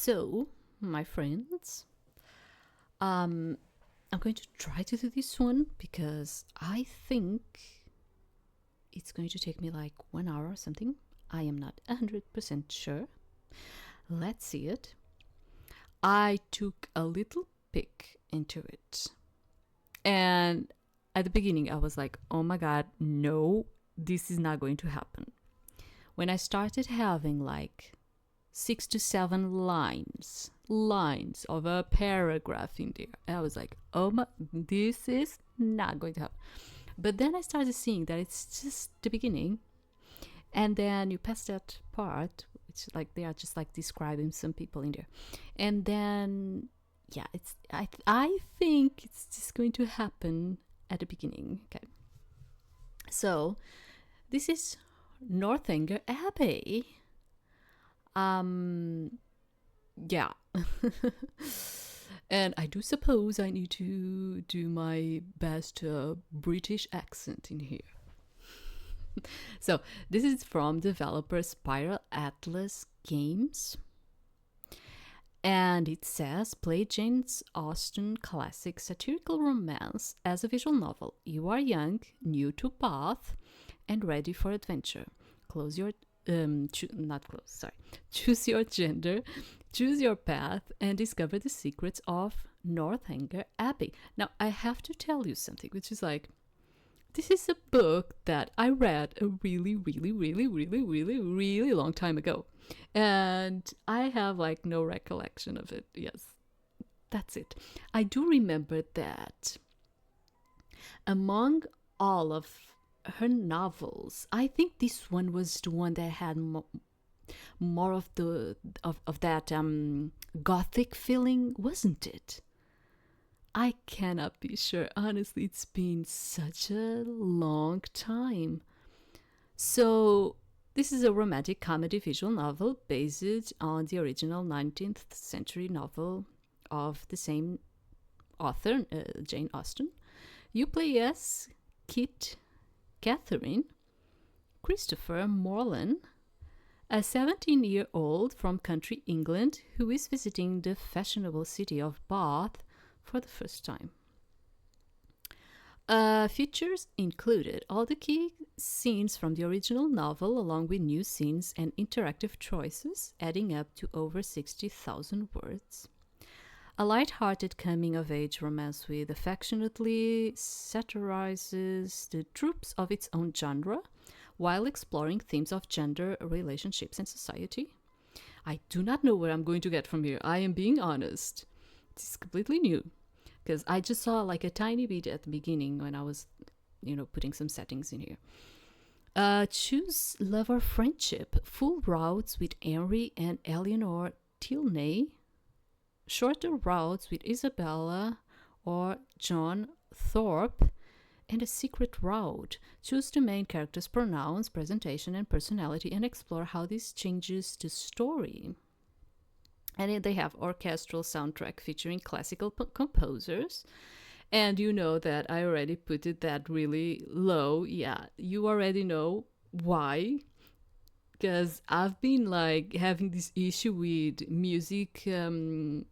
So, my friends, I'm going to try to do this one because I think it's going to take me like 1 hour or something. I am not 100% sure. Let's see it. I took a little peek into it. And at the beginning, I was like, oh my God, no, this is not going to happen. When I started having like 6 to 7 lines of a paragraph in there, I was like, oh my, this is not going to happen. But then I started seeing that it's just the beginning. And then you pass that part, which like they are just like describing some people in there. And then, yeah, I think it's just going to happen at the beginning. Okay. So this is Northanger Abbey. Yeah. And I do suppose I need to do my best British accent in here. So this is from developer Spiral Atlas Games. And it says, play Jane Austen classic satirical romance as a visual novel. You are young, new to Bath, and ready for adventure. Choose your gender, choose your path, and discover the secrets of Northanger Abbey. Now, I have to tell you something, which is like, this is a book that I read a really, really, really, really, really, really long time ago. And I have like no recollection of it. Yes, that's it. I do remember that among all of her novels, I think this one was the one that had more of that gothic feeling, wasn't it? I cannot be sure. Honestly, it's been such a long time. So, this is a romantic comedy visual novel based on the original 19th century novel of the same author, Jane Austen. You play as Kit Catherine Christopher Morland, a 17-year-old from country England who is visiting the fashionable city of Bath for the first time. Features included all the key scenes from the original novel, along with new scenes and interactive choices, adding up to over 60,000 words. A light-hearted coming-of-age romance with affectionately satirizes the tropes of its own genre, while exploring themes of gender, relationships, and society. I do not know where I'm going to get from here. I am being honest. It's completely new. Because I just saw like a tiny bit at the beginning when I was, putting some settings in here. Choose love or friendship. Full routes with Henry and Eleanor Tilney. Shorter routes with Isabella or John Thorpe. And a secret route. Choose the main character's pronouns, presentation, and personality, and explore how this changes the story. And they have orchestral soundtrack featuring classical composers. And you know that I already put it that really low. Yeah, you already know why. Because I've been like having this issue with music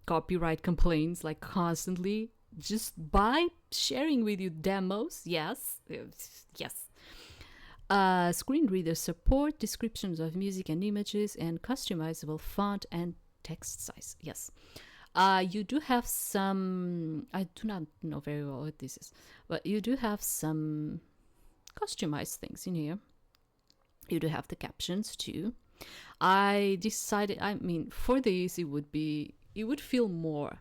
copyright complaints like constantly just by sharing with you demos. Yes. Screen reader support, descriptions of music and images, and customizable font and text size. Yes. You do have some, I do not know very well what this is, but you do have some customized things in here. You do have the captions too. I decided, for this, it would feel more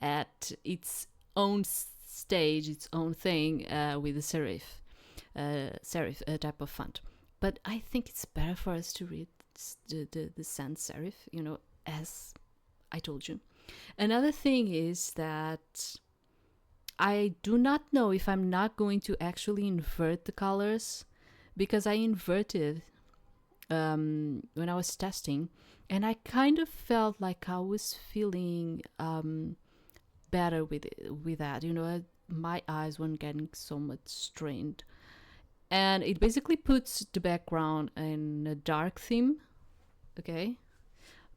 at its own stage, its own thing, with the serif type of font. But I think it's better for us to read the sans serif, as I told you. Another thing is that I do not know if I'm not going to actually invert the colors, because I inverted when I was testing, and I kind of felt like I was feeling better with that. My eyes weren't getting so much strained. And it basically puts the background in a dark theme, okay?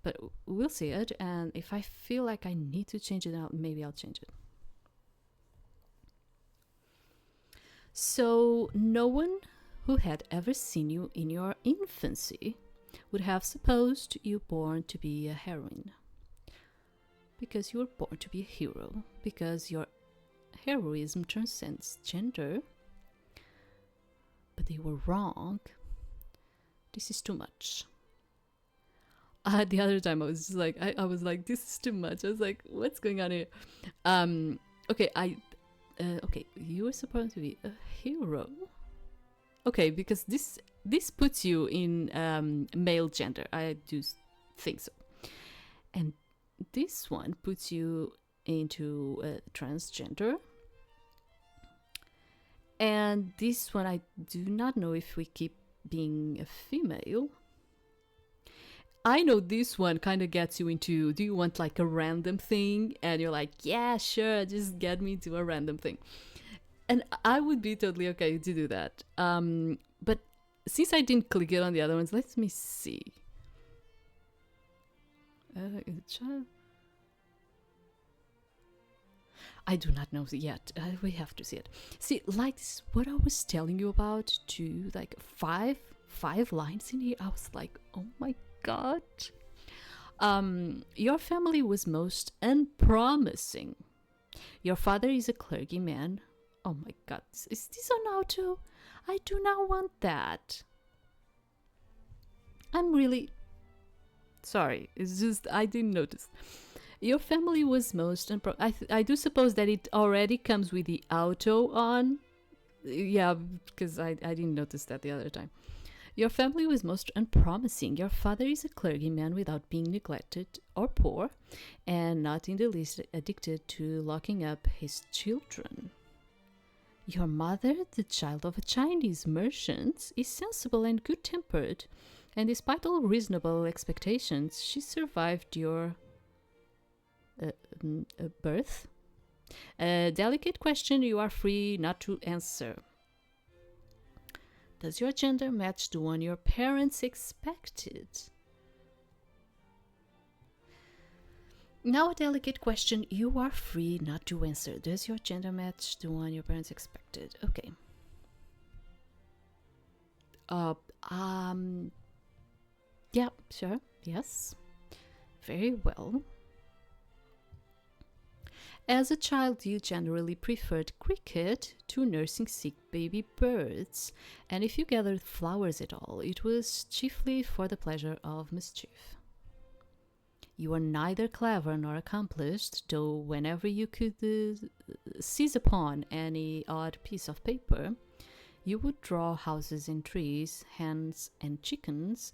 but we'll see it. And if I feel like I need to change it out, maybe I'll change it. So no one who had ever seen you in your infancy would have supposed you born to be a heroine, because you were born to be a hero, because your heroism transcends gender. But they were wrong. This is too much. The other time I was just like, I was like, this is too much. I was like, what's going on here? Okay, okay, you were supposed to be a hero. Okay, because this puts you in male gender. I do think so. And this one puts you into transgender. And this one, I do not know if we keep being a female. I know this one kind of gets you into, do you want like a random thing? And you're like, yeah, sure, just get me to a random thing. And I would be totally okay to do that. But since I didn't click it on the other ones, let me see. I do not know yet. We have to see it. See, like this, what I was telling you about, too, like five lines in here. I was like, oh my God. Your family was most unpromising. Your father is a clergyman. Oh my God, is this on auto? I do not want that. I'm really sorry. It's just I didn't notice. Your family was most I do suppose that it already comes with the auto on. Yeah, because I didn't notice that the other time. Your family was most unpromising. Your father is a clergyman without being neglected or poor, and not in the least addicted to locking up his children. Your mother, the child of a Chinese merchant, is sensible and good-tempered, and despite all reasonable expectations, she survived your birth. A delicate question you are free not to answer. Does your gender match the one your parents expected? Now a delicate question you are free not to answer. Does your gender match the one your parents expected? Okay. Yeah, sure. Yes. Very well. As a child, you generally preferred cricket to nursing sick baby birds, and if you gathered flowers at all, it was chiefly for the pleasure of mischief. You were neither clever nor accomplished, though whenever you could seize upon any odd piece of paper, you would draw houses and trees, hens and chickens,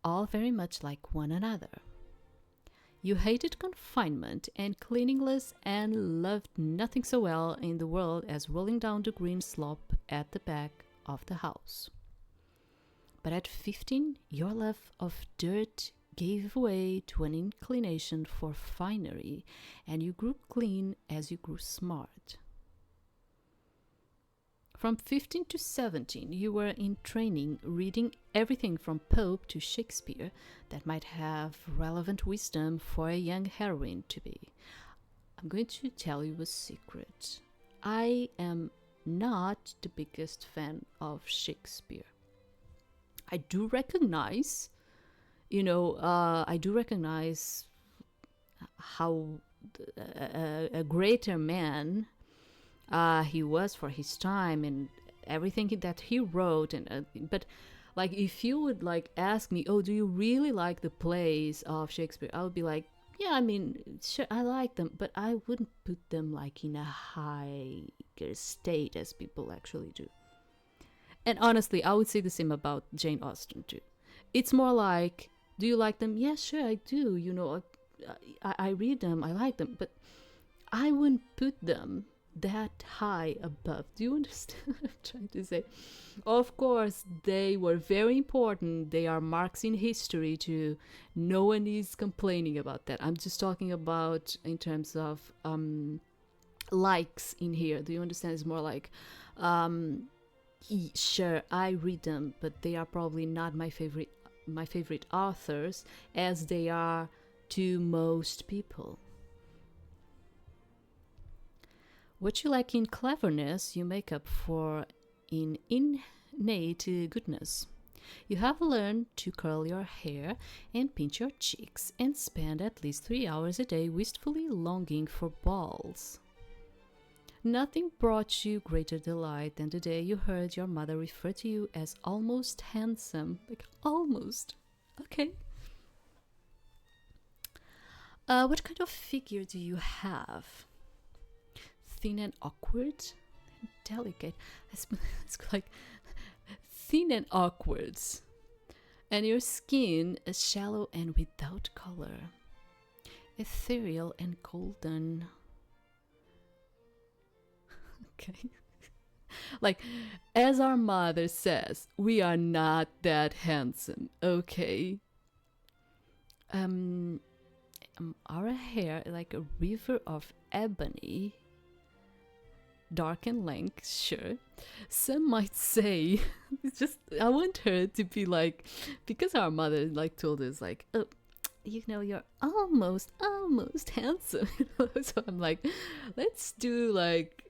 all very much like one another. You hated confinement and cleanliness and loved nothing so well in the world as rolling down the green slope at the back of the house. But at 15, your love of dirt gave way to an inclination for finery, and you grew clean as you grew smart. From 15 to 17, you were in training, reading everything from Pope to Shakespeare that might have relevant wisdom for a young heroine to be. I'm going to tell you a secret. I am not the biggest fan of Shakespeare. I do recognize, how a greater man he was for his time and everything that he wrote, and but like if you would like ask me, oh, do you really like the plays of Shakespeare, I would be like, yeah, I mean, sure, I like them, but I wouldn't put them like in a higher state as people actually do. And honestly, I would say the same about Jane Austen too. It's more like, do you like them? Yeah, sure, I do. I read them, I like them, but I wouldn't put them that high above. Do you understand what I'm trying to say? Of course, they were very important. They are marks in history too. No one is complaining about that. I'm just talking about in terms of likes in here. Do you understand? It's more like, sure, I read them, but they are probably not my favorite my favorite authors, as they are to most people. What you lack in cleverness, you make up for in innate goodness. You have learned to curl your hair and pinch your cheeks and spend at least 3 hours a day wistfully longing for balls. Nothing brought you greater delight than the day you heard your mother refer to you as almost handsome. Like, almost. Okay. What kind of figure do you have? Thin and awkward? Delicate. It's like thin and awkward. And your skin is shallow and without color. Ethereal and golden. Okay. Like, as our mother says, we are not that handsome, okay? Our hair like a river of ebony, dark and lank, sure. Some might say, it's just, I want her to be like, because our mother like told us like, oh, you know, you're almost handsome. So I'm like, let's do like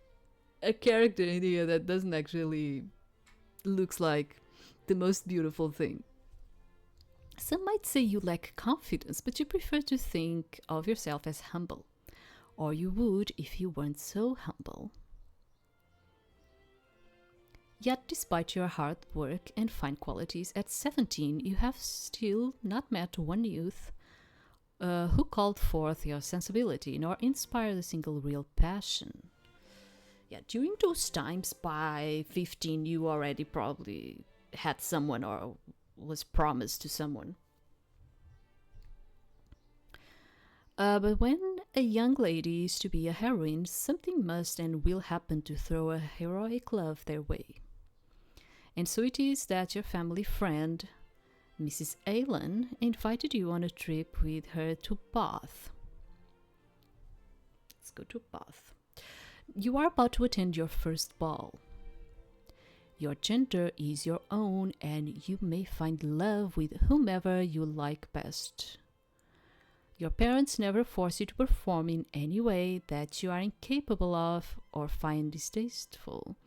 a character in here that doesn't actually looks like the most beautiful thing. Some might say you lack confidence, but you prefer to think of yourself as humble, or you would if you weren't so humble. Yet, despite your hard work and fine qualities, at 17 you have still not met one youth who called forth your sensibility, nor inspired a single real passion. Yeah, during those times, by 15, you already probably had someone or was promised to someone. But when a young lady is to be a heroine, something must and will happen to throw a heroic love their way. And so it is that your family friend, Mrs. Allen, invited you on a trip with her to Bath. Let's go to Bath. You are about to attend your first ball. Your gender is your own, and you may find love with whomever you like best. Your parents never force you to perform in any way that you are incapable of or find distasteful,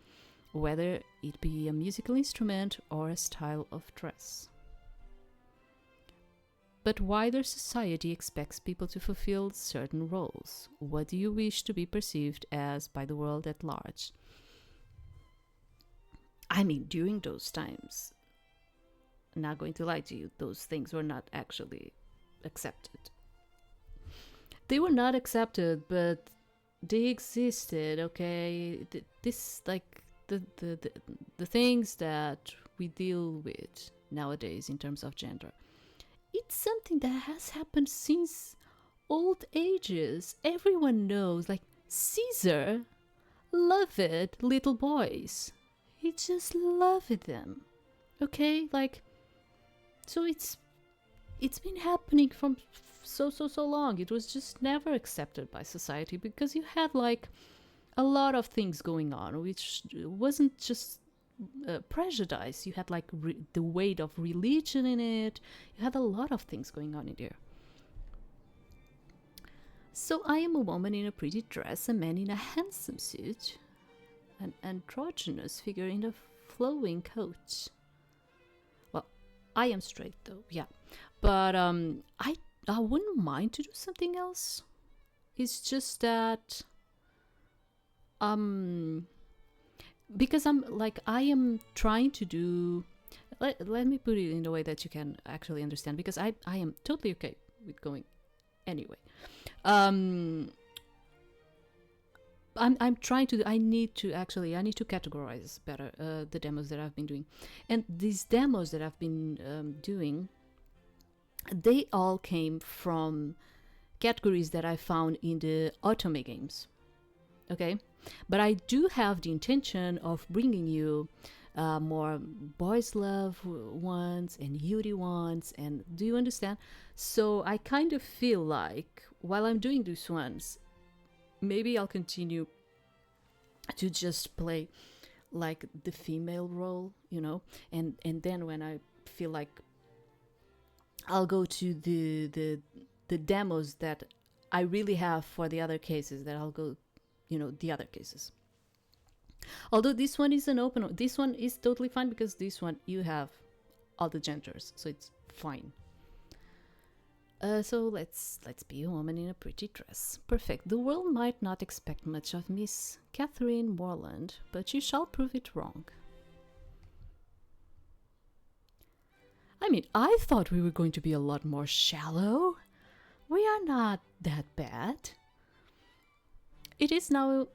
whether it be a musical instrument or a style of dress. But wider society expects people to fulfill certain roles. What do you wish to be perceived as by the world at large? I mean, during those times, I'm not going to lie to you, those things were not actually accepted. They were not accepted, but they existed, okay? This, like, the things that we deal with nowadays in terms of gender, it's something that has happened since old ages. Everyone knows, like, Caesar loved little boys. He just loved them. Okay? Like, so it's been happening from so long. It was just never accepted by society because you had like a lot of things going on, which wasn't just prejudice. You had like the weight of religion in it. You had a lot of things going on in there. So I am a woman in a pretty dress, a man in a handsome suit, an androgynous figure in a flowing coat. Well, I am straight though, yeah. But I wouldn't mind to do something else. It's just that because I am trying to do, let me put it in a way that you can actually understand, because I am totally okay with going anyway. I'm trying to, I need to categorize better the demos that I've been doing. And these demos that I've been doing, they all came from categories that I found in the Otome games. Okay? But I do have the intention of bringing you more boys love ones and Yuri ones, and do you understand? So I kind of feel like while I'm doing these ones, maybe I'll continue to just play like the female role, you know, and then when I feel like I'll go to the demos that I really have for the other cases. That I'll go, the other cases. Although this one is an open one. This one is totally fine because this one you have all the genders, so it's fine. So let's be a woman in a pretty dress. Perfect. The world might not expect much of Miss Catherine Morland, but you shall prove it wrong. I mean, I thought we were going to be a lot more shallow. We are not that bad. It is now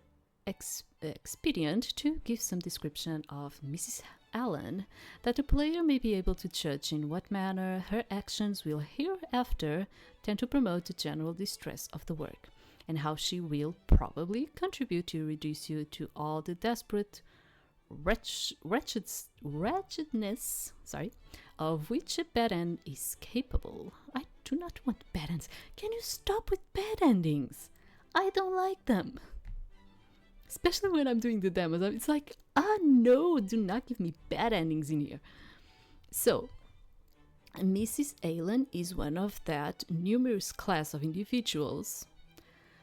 expedient to give some description of Mrs. Allen, that the player may be able to judge in what manner her actions will hereafter tend to promote the general distress of the work, and how she will probably contribute to reduce you to all the desperate wretchedness of which a bad end is capable. I do not want bad ends. Can you stop with bad endings? I don't like them. Especially when I'm doing the demos. It's like, no, do not give me bad endings in here. So, Mrs. Allen is one of that numerous class of individuals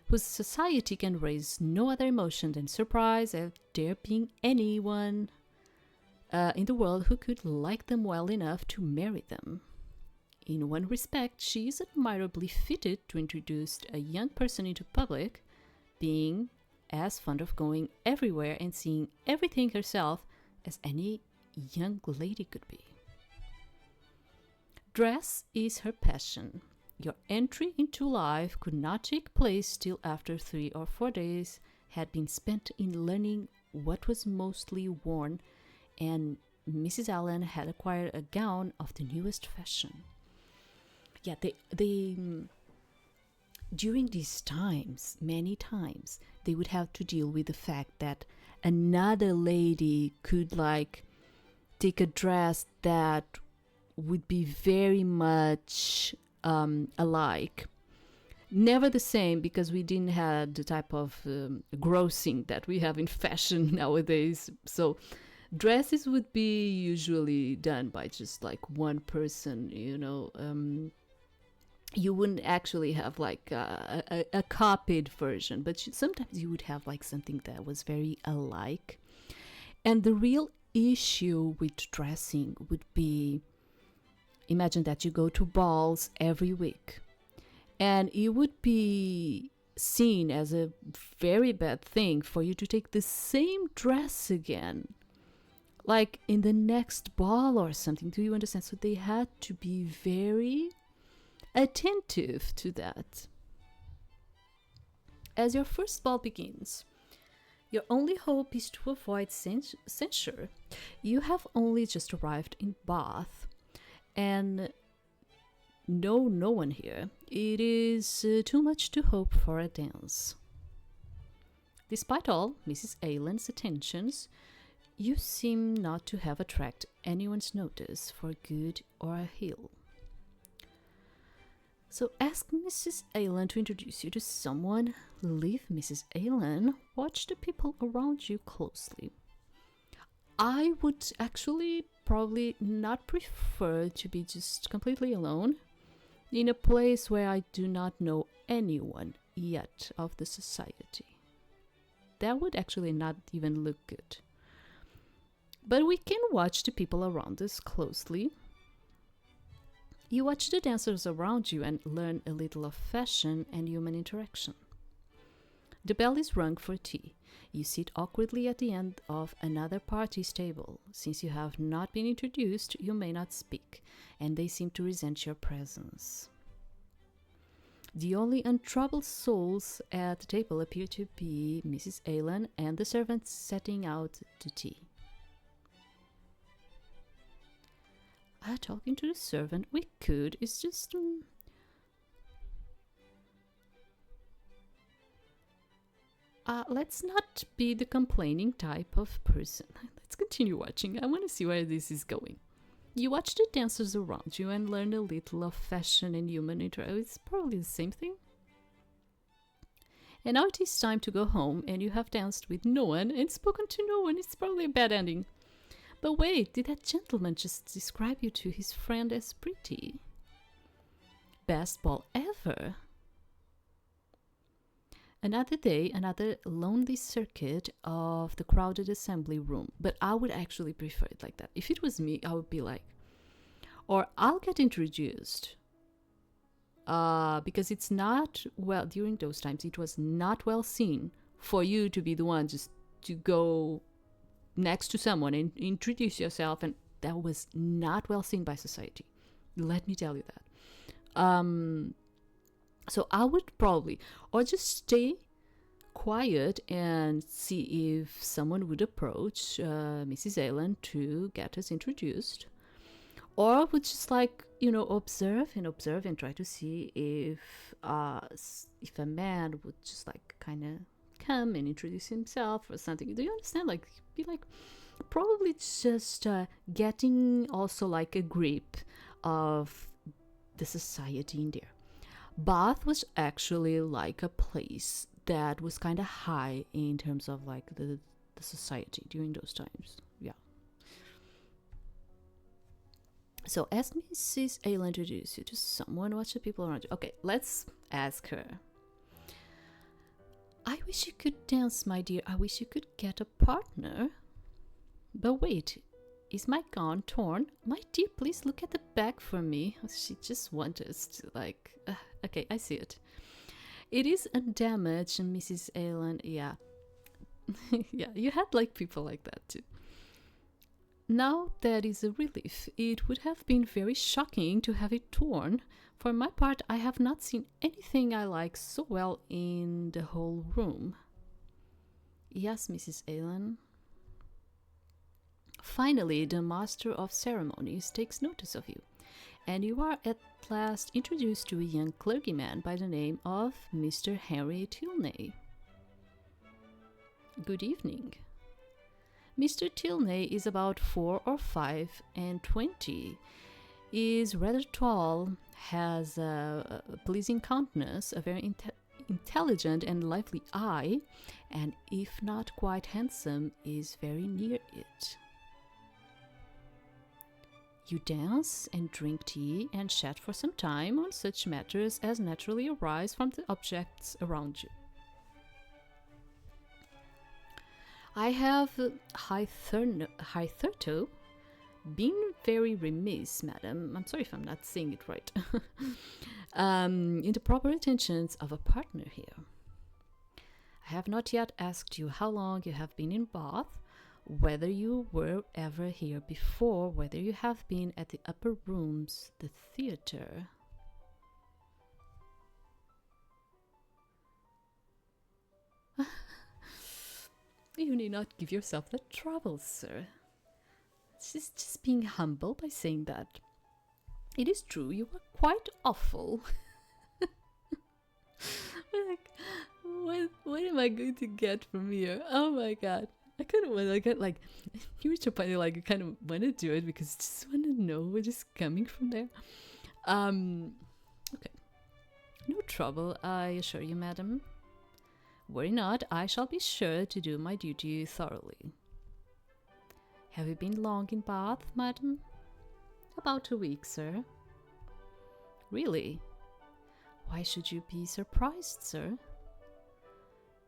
whose society can raise no other emotion than surprise at there being anyone in the world who could like them well enough to marry them. In one respect, she is admirably fitted to introduce a young person into public, being as fond of going everywhere and seeing everything herself as any young lady could be. Dress is her passion. Your entry into life could not take place till after 3 or 4 days had been spent in learning what was mostly worn, and Mrs. Allen had acquired a gown of the newest fashion. Yeah, they during these times, many times, they would have to deal with the fact that another lady could take a dress that would be very much alike. Never the same, because we didn't have the type of grossing that we have in fashion nowadays. So dresses would be usually done by just one person, you wouldn't actually have a copied version, but sometimes you would have something that was very alike. And the real issue with dressing would be, imagine that you go to balls every week, and it would be seen as a very bad thing for you to take the same dress again, in the next ball or something. Do you understand? So they had to be very attentive to that. As your first ball begins, your only hope is to avoid censure. You have only just arrived in Bath and know no one here. It is too much to hope for a dance. Despite all Mrs. Allen's attentions, you seem not to have attracted anyone's notice for good or ill. So ask Mrs. Allen to introduce you to someone. Leave Mrs. Allen. Watch the people around you closely. I would actually probably not prefer to be just completely alone in a place where I do not know anyone yet of the society. That would actually not even look good. But we can watch the people around us closely. You watch the dancers around you and learn a little of fashion and human interaction. The bell is rung for tea. You sit awkwardly at the end of another party's table. Since you have not been introduced, you may not speak, and they seem to resent your presence. The only untroubled souls at the table appear to be Mrs. Allen and the servants setting out the tea. Talking to the servant, we could. It's just... let's not be the complaining type of person. Let's continue watching. I want to see where this is going. You watch the dancers around you and learn a little of fashion and human interaction. It's probably the same thing. And now it is time to go home, and you have danced with no one and spoken to no one. It's probably a bad ending. But wait, did that gentleman just describe you to his friend as pretty? best ball ever. Another day, another lonely circuit of the crowded assembly room. But I would actually prefer it like that. If it was me, I would be like, or I'll get introduced. Because it's not, well, during those times, it was not well seen for you to be the one just to go next to someone and introduce yourself. And that was not well seen by society. Let me tell you that. So I would probably, or just stay quiet and see if someone would approach Mrs. Allen to get us introduced. Or I would just like, observe and try to see if a man would just like kind of come and introduce himself or something. Do you understand? Like, be like, probably just getting also like a grip of the society in there. Bath was actually like a place that was kind of high in terms of like the society during those times. Yeah. So as Mrs. Allen introduced you to someone, what should people around you? Okay, let's ask her. I wish you could dance, my dear. I wish you could get a partner. But wait, is my gown torn? My dear, please look at the back for me. She just wants us to like... okay, I see it. It is undamaged, Mrs. Allen. Yeah. Yeah, you had like people like that too. Now that is a relief. It would have been very shocking to have it torn. For my part, I have not seen anything I like so well in the whole room. Yes, Mrs. Allen. Finally, the master of ceremonies takes notice of you, and you are at last introduced to a young clergyman by the name of Mr. Henry Tilney. Good evening. Mr. Tilney is about 4 or 5 and 20, is rather tall, has a pleasing countenance, a very intelligent and lively eye, and if not quite handsome, is very near it. You dance and drink tea and chat for some time on such matters as naturally arise from the objects around you. I have hitherto been very remiss, madam, I'm sorry if I'm not saying it right, in the proper attentions of a partner here. I have not yet asked you how long you have been in Bath, whether you were ever here before, whether you have been at the upper rooms, the theatre. You need not give yourself that trouble, sir. She's just being humble by saying that. It is true, you were quite awful. Like, what am I going to get from here? Oh my god. I kind of want to get like, you reach a point like you kind of want to do it because you just want to know what is coming from there. Okay. No trouble, I assure you, madam. Worry not, I shall be sure to do my duty thoroughly. Have you been long in Bath, madam? About a week, sir. Really? Why should you be surprised, sir?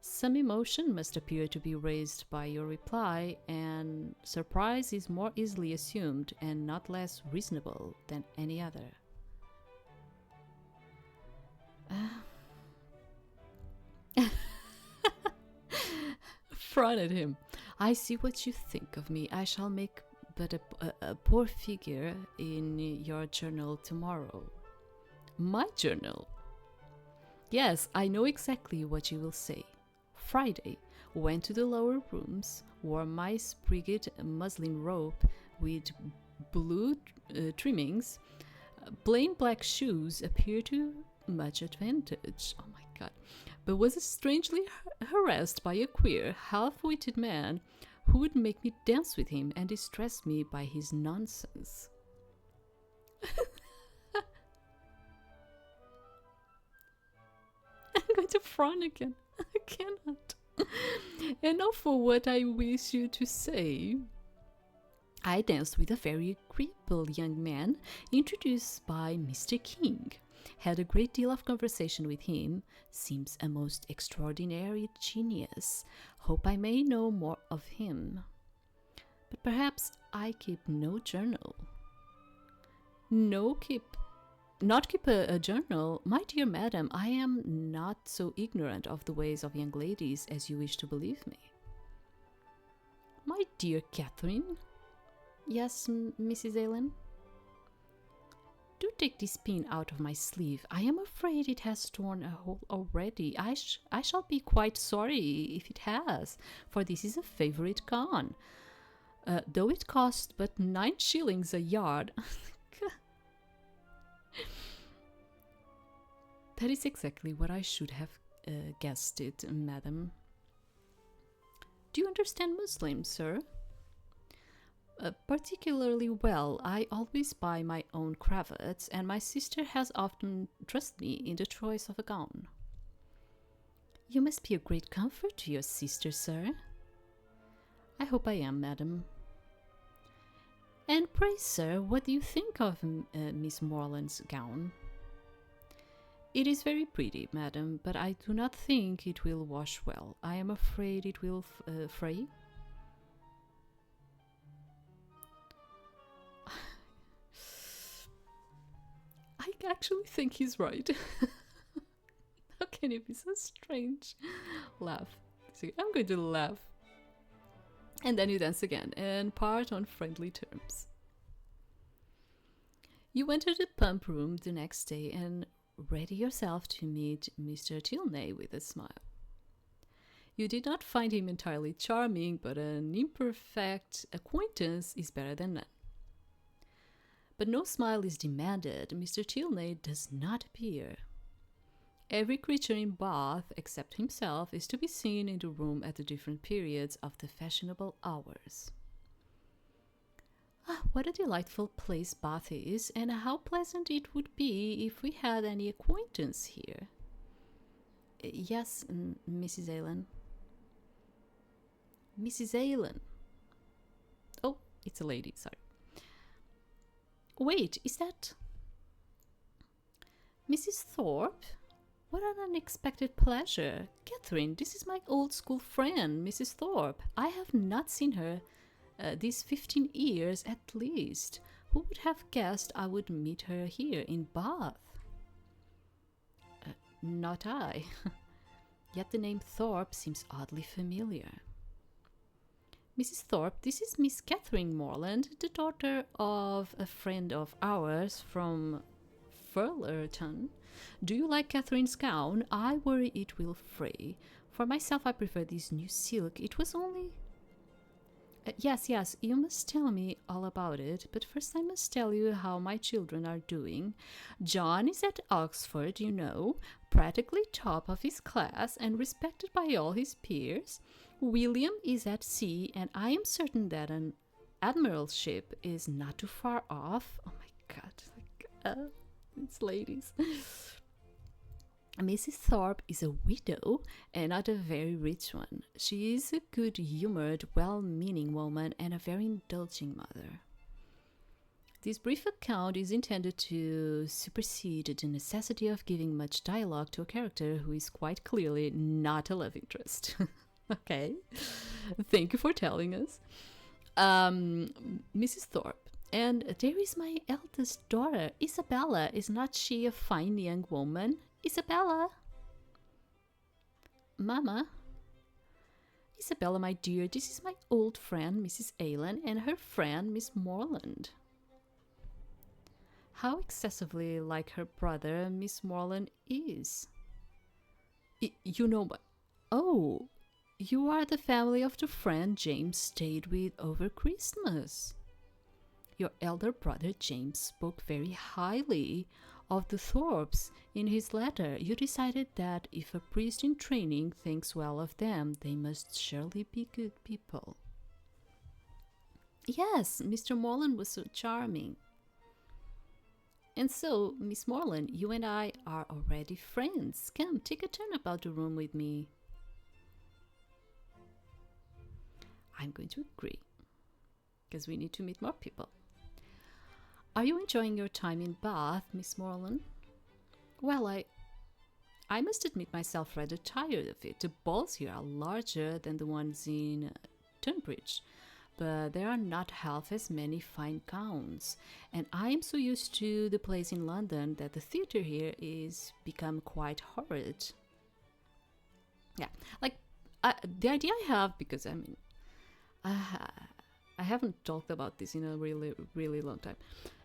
Some emotion must appear to be raised by your reply, and surprise is more easily assumed and not less reasonable than any other. Frown at him. I see what you think of me. I shall make but a poor figure in your journal tomorrow. My journal? Yes, I know exactly what you will say. Friday, went to the lower rooms, wore my sprigged muslin robe with blue trimmings, plain black shoes appear to much advantage. Oh my god. But was strangely harassed by a queer, half-witted man who would make me dance with him and distress me by his nonsense. I'm going to frown again. I cannot. And now for what I wish you to say. I danced with a very agreeable young man introduced by Mr. King. Had a great deal of conversation with him. Seems a most extraordinary genius. Hope I may know more of him. But perhaps I keep no journal. Not keep a journal? My dear madam, I am not so ignorant of the ways of young ladies as you wish to believe me. My dear Catherine? Yes, Mrs. Allen? Do take this pin out of my sleeve. I am afraid it has torn a hole already. I shall be quite sorry if it has, for this is a favourite gown. Though it cost but 9 shillings a yard. That is exactly what I should have guessed it, madam. Do you understand Muslim, sir? Particularly well. I always buy my own cravats, and my sister has often trusted me in the choice of a gown. You must be a great comfort to your sister, sir. I hope I am, madam. And pray, sir, what do you think of Miss Morland's gown? It is very pretty, madam, but I do not think it will wash well. I am afraid it will fray. I actually think he's right. How can it be so strange? Laugh. See, I'm going to laugh. And then you dance again and part on friendly terms. You entered the pump room the next day and ready yourself to meet Mr. Tilney with a smile. You did not find him entirely charming, but an imperfect acquaintance is better than none. But no smile is demanded. Mr. Tilney does not appear. Every creature in Bath, except himself, is to be seen in the room at the different periods of the fashionable hours. Ah, what a delightful place Bath is, and how pleasant it would be if we had any acquaintance here. Yes, Mrs. Allen. Mrs. Allen. Oh, it's a lady, sorry. Wait, is that Mrs. Thorpe? What an unexpected pleasure. Catherine, this is my old school friend, Mrs. Thorpe. I have not seen her these 15 years at least. Who would have guessed I would meet her here in Bath? Not I. Yet the name Thorpe seems oddly familiar. Mrs. Thorpe, this is Miss Catherine Morland, the daughter of a friend of ours from Fullerton. Do you like Catherine's gown? I worry it will fray. For myself, I prefer this new silk. It was only... Yes, you must tell me all about it, but first I must tell you how my children are doing. John is at Oxford, you know, practically top of his class and respected by all his peers. William is at sea, and I am certain that an admiralship is not too far off. Oh my God, it's ladies. Mrs. Thorpe is a widow and not a very rich one. She is a good-humored, well-meaning woman and a very indulging mother. This brief account is intended to supersede the necessity of giving much dialogue to a character who is quite clearly not a love interest. Okay, thank you for telling us. Mrs. Thorpe, and there is my eldest daughter, Isabella. Is not she a fine young woman? Isabella? Mama? Isabella, my dear, this is my old friend, Mrs. Allen, and her friend, Miss Morland. How excessively like her brother, Miss Morland is. You know, oh, you are the family of the friend James stayed with over Christmas. Your elder brother James spoke very highly of the Thorpes in his letter. You decided that if a priest in training thinks well of them, they must surely be good people. Yes, Mr. Morland was so charming. And so, Miss Morland, you and I are already friends. Come, take a turn about the room with me. I'm going to agree, because we need to meet more people. Are you enjoying your time in Bath, Miss Morland? Well, I must admit myself rather tired of it. The balls here are larger than the ones in Tunbridge, but there are not half as many fine gowns. And I am so used to the plays in London that the theatre here is become quite horrid. Yeah, like the idea I have, because I mean, I, I haven't talked about this in a really, really long time.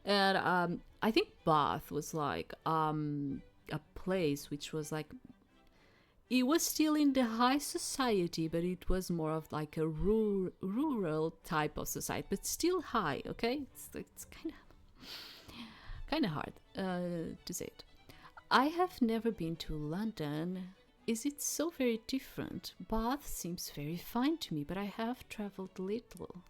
And I think Bath was like a place which was like, it was still in the high society, but it was more of like a rural type of society, but still high. Okay, it's kind of hard to say it. I have never been to London. Is it so very different? Bath seems very fine to me, but I have traveled little.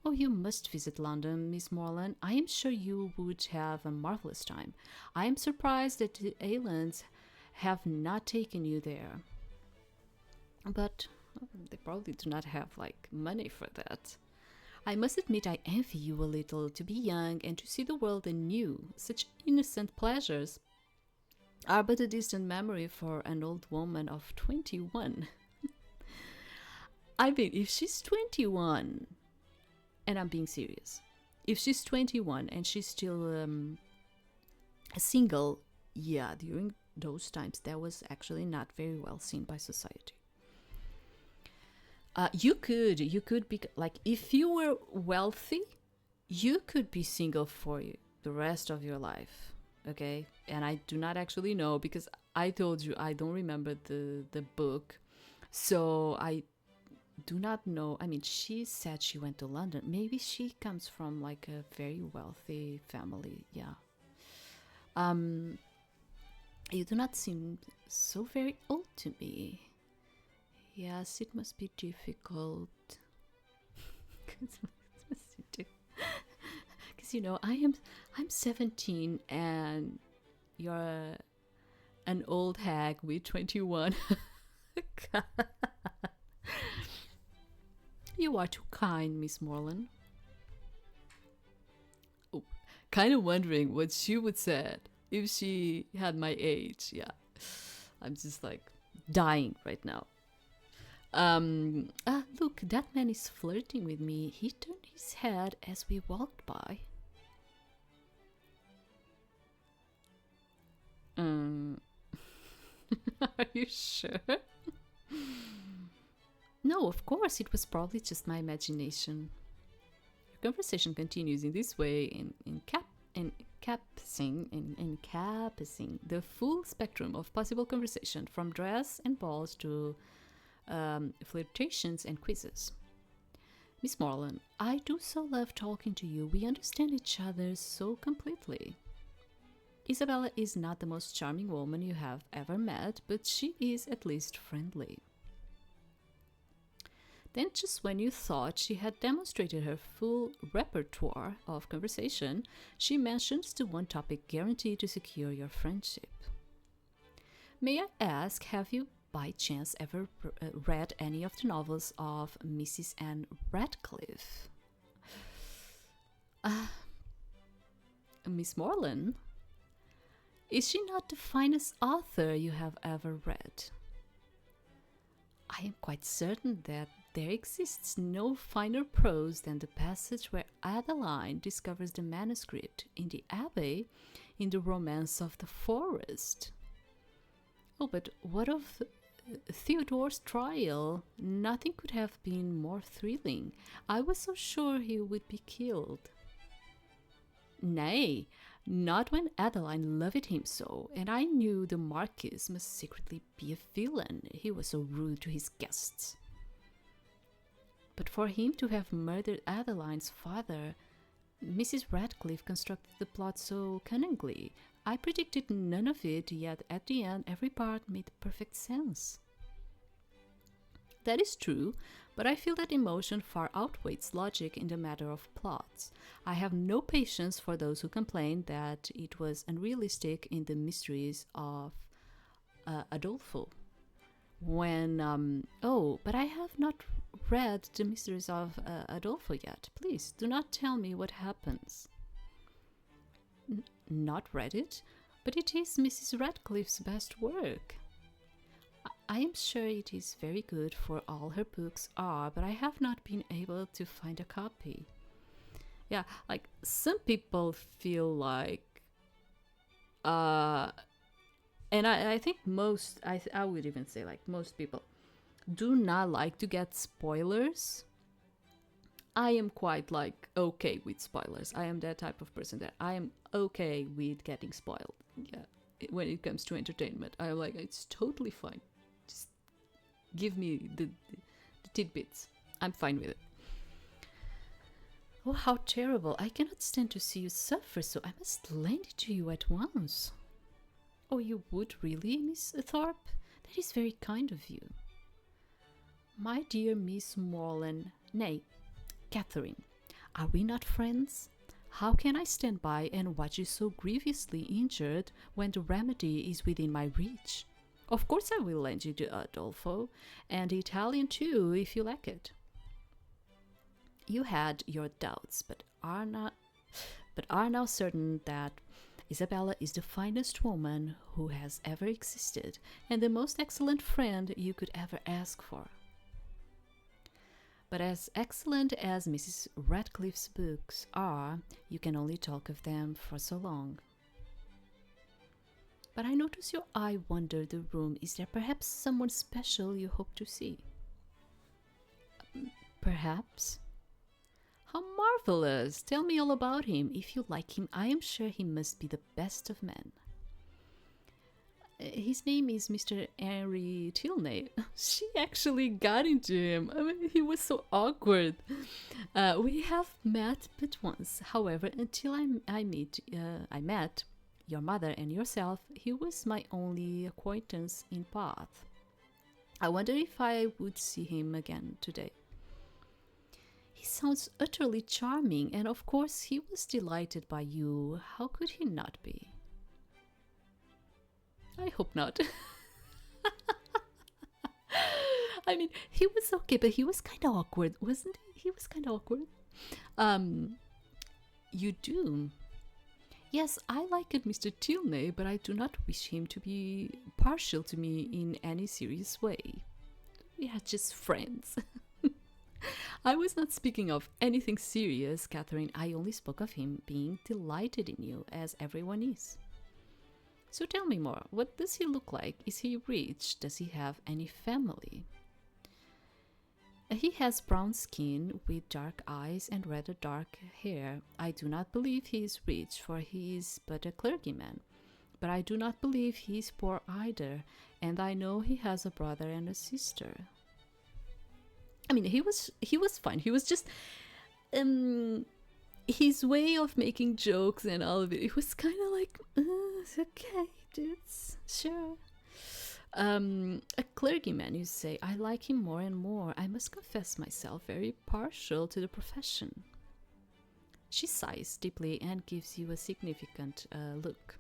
Oh, you must visit London, Miss Morland. I am sure you would have a marvelous time. I am surprised that the aliens have not taken you there. But they probably do not have like money for that. I must admit I envy you a little to be young and to see the world anew. Such innocent pleasures are but a distant memory for an old woman of 21. I mean, if she's 21, and I'm being serious, if she's 21 and she's still single, yeah, during those times that was actually not very well seen by society. You could be like, if you were wealthy, you could be single for the rest of your life. Okay, and I do not actually know, because I told you I don't remember the book, so I do not know. I mean, she said she went to London. Maybe she comes from like a very wealthy family. Yeah. You do not seem so very old to me. Yes, it must be difficult. Because I'm 17 and you're an old hag with 21. You are too kind, Miss Morland. Oh, kind of wondering what she would said if she had my age. Yeah, I'm just like dying right now. Look, that man is flirting with me. He turned his head as we walked by. Are you sure? No, of course, it was probably just my imagination. Your conversation continues in this way, encompassing the full spectrum of possible conversation, from dress and balls to flirtations and quizzes. Miss Morland, I do so love talking to you. We understand each other so completely. Isabella is not the most charming woman you have ever met, but she is at least friendly. Then, just when you thought she had demonstrated her full repertoire of conversation, she mentions the one topic guaranteed to secure your friendship. May I ask, have you by chance ever read any of the novels of Mrs. Anne Radcliffe? Miss Morland, is she not the finest author you have ever read? I am quite certain that there exists no finer prose than the passage where Adeline discovers the manuscript in the Abbey in the Romance of the Forest. Oh, but what of Theodore's trial? Nothing could have been more thrilling. I was so sure he would be killed. Nay, not when Adeline loved him so, and I knew the Marquis must secretly be a villain. He was so rude to his guests. But for him to have murdered Adeline's father, Mrs. Radcliffe constructed the plot so cunningly. I predicted none of it, yet at the end every part made perfect sense. That is true, but I feel that emotion far outweighs logic in the matter of plots. I have no patience for those who complain that it was unrealistic in the mysteries of Adolfo. But I have not read the mysteries of Adolfo yet. Please do not tell me what happens. Not read it? But it is Mrs. Radcliffe's best work. I am sure it is very good, for all her books are, but I have not been able to find a copy. Yeah, like some people feel like, and I think I would even say like most people do not like to get spoilers. I am quite like okay with spoilers. I am that type of person that I am okay with getting spoiled. Yeah, when it comes to entertainment, I'm like, it's totally fine. Just give me the tidbits. I'm fine with it. Oh, how terrible. I cannot stand to see you suffer, so I must lend it to you at once. Oh, you would really, Miss Thorpe? That is very kind of you. My dear Miss Morland, nay, Catherine, are we not friends? How can I stand by and watch you so grievously injured when the remedy is within my reach? Of course I will lend you the Adolfo, and the Italian too, if you lack it. You had your doubts, but are now certain that Isabella is the finest woman who has ever existed, and the most excellent friend you could ever ask for. But as excellent as Mrs. Radcliffe's books are, you can only talk of them for so long. But I notice your eye wander the room. Is there perhaps someone special you hope to see? Perhaps. How marvelous! Tell me all about him. If you like him, I am sure he must be the best of men. His name is Mr. Henry Tilney. She actually got into him. I mean, he was so awkward. We have met but once. However, until I met your mother and yourself, he was my only acquaintance in Bath. I wonder if I would see him again today. He sounds utterly charming, and of course he was delighted by you. How could he not be? I hope not. I mean, he was okay, but he was kind of awkward, wasn't he? He was kind of awkward. You do? Yes, I like Mr. Tilney, but I do not wish him to be partial to me in any serious way. We are just friends. I was not speaking of anything serious, Catherine. I only spoke of him being delighted in you, as everyone is. So tell me more. What does he look like? Is he rich? Does he have any family? He has brown skin with dark eyes and rather dark hair. I do not believe he is rich, for he is but a clergyman. But I do not believe he is poor either, and I know he has a brother and a sister. I mean, he was fine. He was just his way of making jokes and all of it. It was kind of like, okay, dudes, sure. A clergyman, you say. I like him more and more. I must confess myself very partial to the profession. She sighs deeply and gives you a significant look.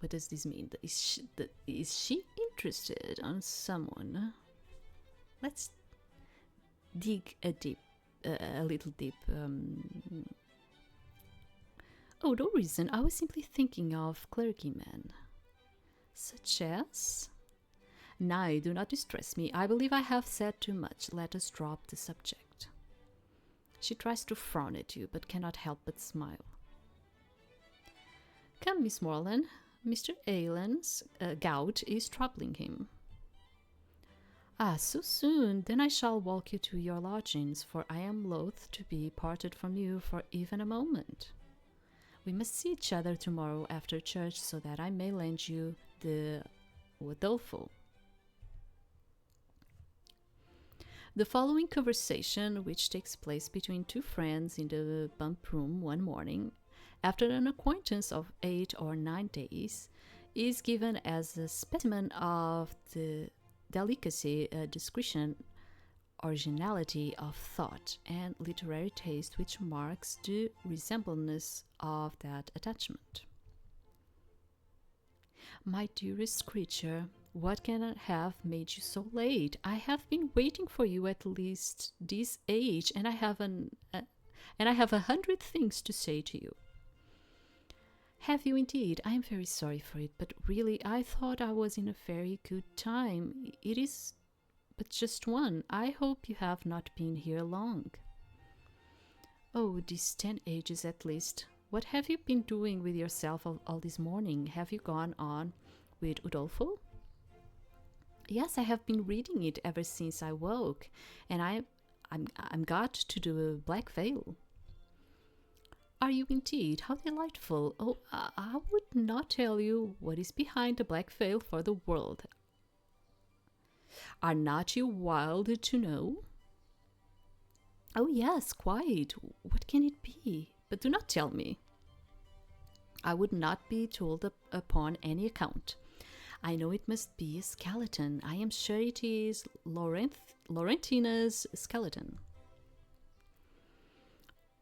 What does this mean? Is she interested on someone? Let's dig a little deep. Oh, no reason. I was simply thinking of clergymen. Such as? Nay, do not distress me. I believe I have said too much. Let us drop the subject. She tries to frown at you, but cannot help but smile. Come, Miss Morland. Mr. Aylan's gout is troubling him. Ah, so soon? Then I shall walk you to your lodgings, for I am loath to be parted from you for even a moment. We must see each other tomorrow after church, so that I may lend you the Udolpho. The following conversation, which takes place between two friends in the bump room one morning, after an acquaintance of 8 or 9 days, is given as a specimen of the delicacy, discretion, originality of thought, and literary taste which marks the resemblance of that attachment. My dearest creature, what can have made you so late? I have been waiting for you at least this age, and I have and I have 100 things to say to you. Have you indeed? I am very sorry for it, but really I thought I was in a very good time. It is but just one. I hope you have not been here long. Oh, these 10 ages at least. What have you been doing with yourself all this morning? Have you gone on with Udolpho? Yes, I have been reading it ever since I woke, and I'm got to the Black Veil. Are you indeed? How delightful. Oh, I would not tell you what is behind the Black Veil for the world. Are not you wild to know? Oh, yes, quite. What can it be? But do not tell me. I would not be told upon any account. I know it must be a skeleton. I am sure it is Laurentina's skeleton.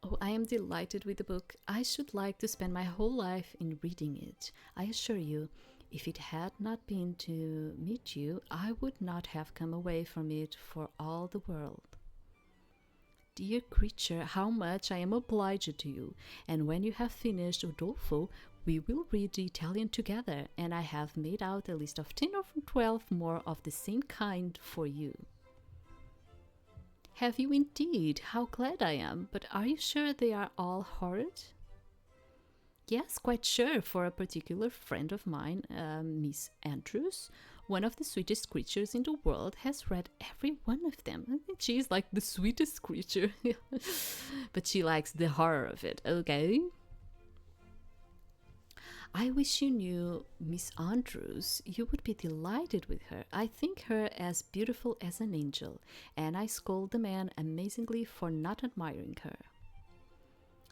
Oh, I am delighted with the book. I should like to spend my whole life in reading it. I assure you, if it had not been to meet you, I would not have come away from it for all the world. Dear creature, how much I am obliged to you, and when you have finished Udolpho, we will read the Italian together, and I have made out a list of 10 or 12 more of the same kind for you. Have you indeed? How glad I am, but are you sure they are all horrid? Yes, quite sure, for a particular friend of mine, Miss Andrews, one of the sweetest creatures in the world, has read every one of them. I think she is like the sweetest creature, but she likes the horror of it, okay? I wish you knew Miss Andrews. You would be delighted with her. I think her as beautiful as an angel, and I scold the man amazingly for not admiring her.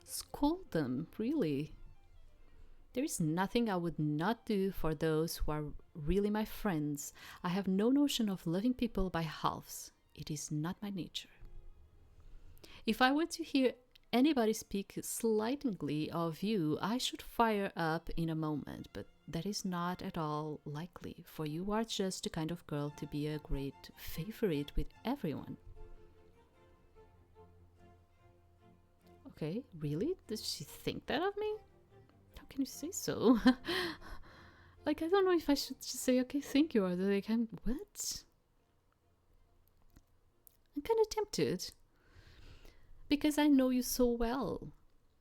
Scold them, really? There is nothing I would not do for those who are really my friends. I have no notion of loving people by halves. It is not my nature. If I were to hear anybody speak slightingly of you, I should fire up in a moment, but that is not at all likely, for you are just the kind of girl to be a great favorite with everyone. Okay, really? Does she think that of me? How can you say so? Like, I don't know if I should just say, okay, thank you, or like, what? I'm kind of tempted. Because I know you so well.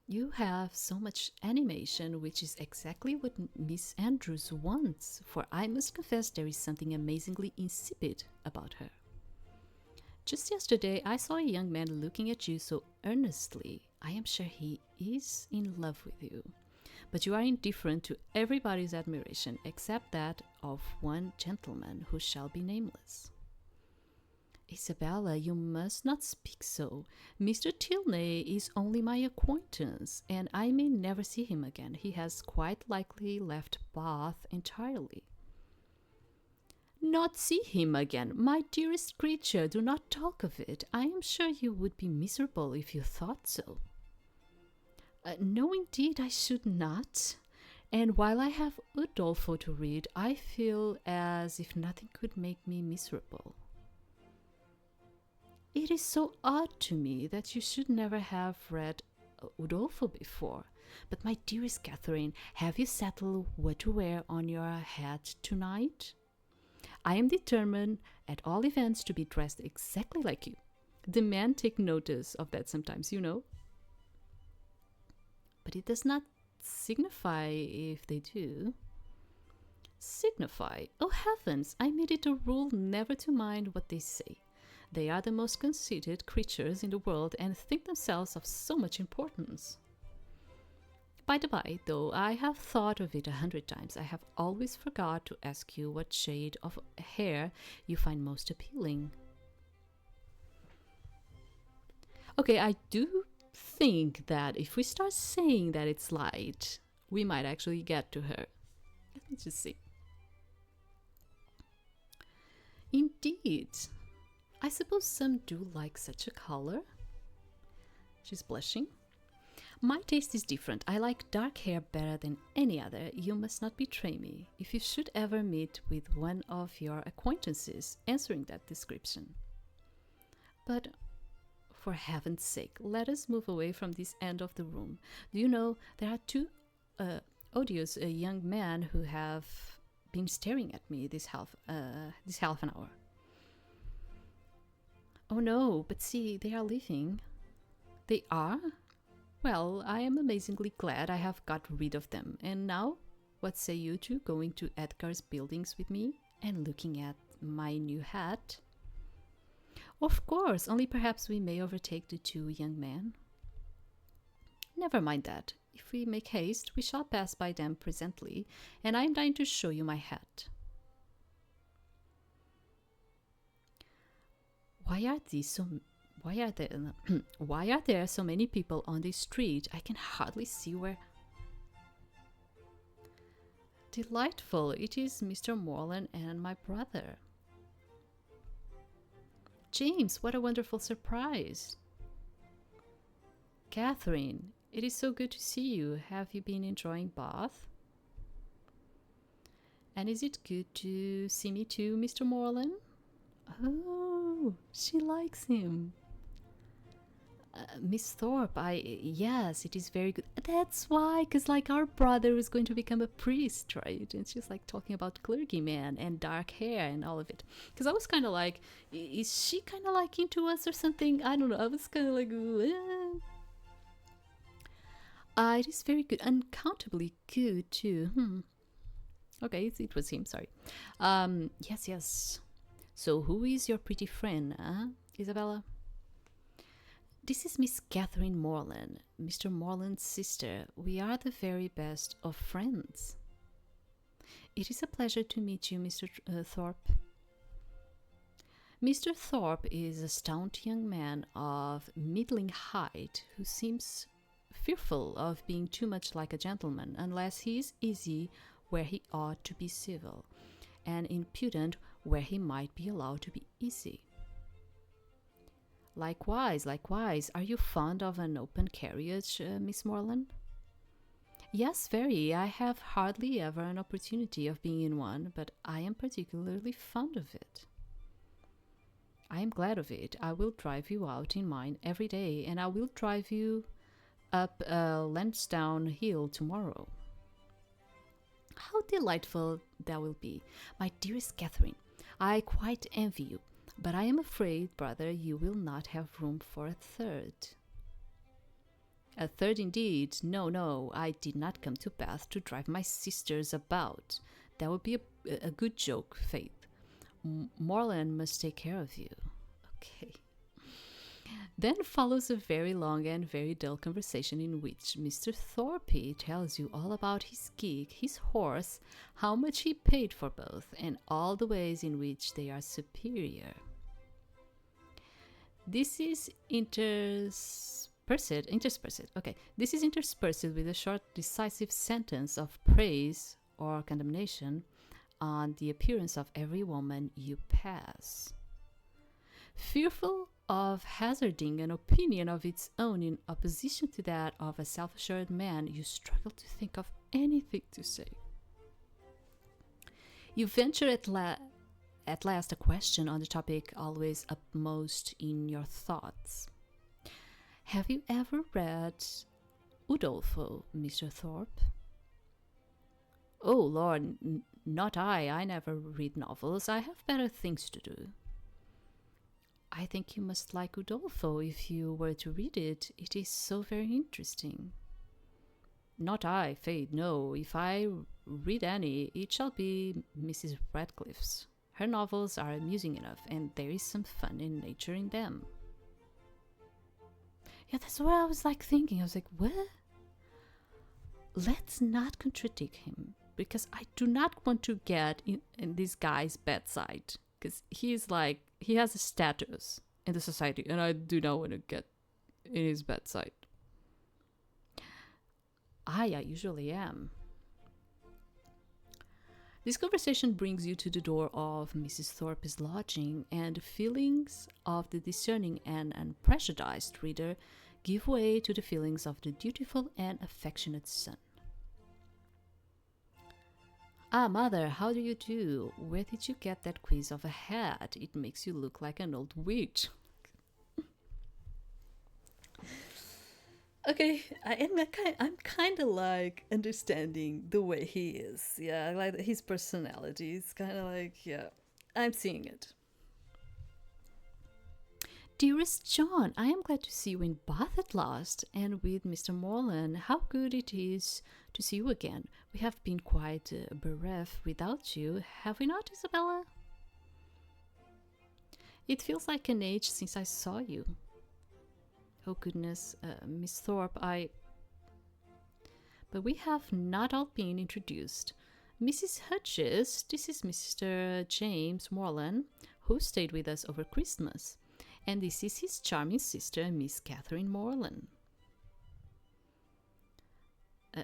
You have so much animation, which is exactly what Miss Andrews wants, for I must confess there is something amazingly insipid about her. Just yesterday I saw a young man looking at you so earnestly. I am sure he is in love with you. But you are indifferent to everybody's admiration, except that of one gentleman who shall be nameless. Isabella, you must not speak so. Mr. Tilney is only my acquaintance, and I may never see him again. He has quite likely left Bath entirely. Not see him again? My dearest creature, do not talk of it. I am sure you would be miserable if you thought so. No, indeed, I should not. And while I have Udolpho to read, I feel as if nothing could make me miserable. It is so odd to me that you should never have read Udolpho before. But my dearest Catherine, have you settled what to wear on your hat tonight? I am determined, at all events, to be dressed exactly like you. The men take notice of that sometimes, you know. But it does not signify if they do. Signify? Oh heavens, I made it a rule never to mind what they say. They are the most conceited creatures in the world and think themselves of so much importance. By the by, though I have thought of it 100 times, I have always forgot to ask you what shade of hair you find most appealing. Okay, I do think that if we start saying that it's light, we might actually get to her. Let me just see. Indeed. I suppose some do like such a color. She's blushing. My taste is different. I like dark hair better than any other. You must not betray me if you should ever meet with one of your acquaintances answering that description. But For heaven's sake, let us move away from this end of the room. Do you know there are two odious young men who have been staring at me this half an hour. Oh no, but see, they are leaving. They are? Well, I am amazingly glad I have got rid of them. And now, what say you two going to Edgar's buildings with me and looking at my new hat? Of course, only perhaps we may overtake the two young men. Never mind that. If we make haste, we shall pass by them presently, and I am dying to show you my hat. Why are there so many people on the street? I can hardly see where. Delightful! It is Mr. Morland and my brother. James, what a wonderful surprise! Catherine, it is so good to see you. Have you been enjoying Bath? And is it good to see me too, Mr. Morland? Oh, she likes him. Miss Thorpe, yes, it is very good. That's why, because like our brother is going to become a priest, right? And she's like talking about clergyman and dark hair and all of it. Because I was kind of like, is she kind of like into us or something? I don't know. I was kind of like, it is very good, uncountably good too. Okay, it was him. Sorry. Yes. So who is your pretty friend, Isabella? This is Miss Catherine Morland, Mr. Morland's sister. We are the very best of friends. It is a pleasure to meet you, Mr. Thorpe. Mr. Thorpe is a stout young man of middling height who seems fearful of being too much like a gentleman unless he is easy where he ought to be civil, and impudent where he might be allowed to be easy. Likewise. Are you fond of an open carriage, Miss Morland? Yes, very. I have hardly ever an opportunity of being in one, but I am particularly fond of it. I am glad of it. I will drive you out in mine every day, and I will drive you up Lansdowne Hill tomorrow. How delightful that will be, my dearest Catherine. I quite envy you. But I am afraid, brother, you will not have room for a third. A third indeed. No, I did not come to Bath to drive my sisters about. That would be a good joke, Faith. Morland must take care of you. Okay. Then follows a very long and very dull conversation in which Mr. Thorpe tells you all about his gig, his horse, how much he paid for both, and all the ways in which they are superior. This is interspersed with a short, decisive sentence of praise or condemnation on the appearance of every woman you pass. Fearful of hazarding an opinion of its own in opposition to that of a self-assured man, you struggle to think of anything to say. You venture at last a question on the topic always upmost in your thoughts. Have you ever read Udolpho, Mr. Thorpe? Oh, Lord, not I. I never read novels. I have better things to do. I think you must like Udolpho if you were to read it. It is so very interesting. Not I, Faith, no. If I read any, it shall be Mrs. Radcliffe's. Her novels are amusing enough, and there is some fun in nature in them. Yeah, that's what I was like thinking. I was like, what? Let's not contradict him, because I do not want to get in this guy's bedside, because he has a status in the society, and I do not want to get in his bedside. I usually am. This conversation brings you to the door of Mrs. Thorpe's lodging, and the feelings of the discerning and unprejudiced reader give way to the feelings of the dutiful and affectionate son. Ah, mother, how do you do? Where did you get that quiz of a hat? It makes you look like an old witch. Okay, I'm kind of like understanding the way he is. Yeah, like his personality. It's kind of like, yeah, I'm seeing it. Dearest John, I am glad to see you in Bath at last, and with Mr. Morland. How good it is to see you again. We have been quite bereft without you, have we not, Isabella? It feels like an age since I saw you. Oh goodness, Miss Thorpe, But we have not all been introduced. Mrs. Hutches, this is Mr. James Morland, who stayed with us over Christmas. And this is his charming sister, Miss Catherine Morland.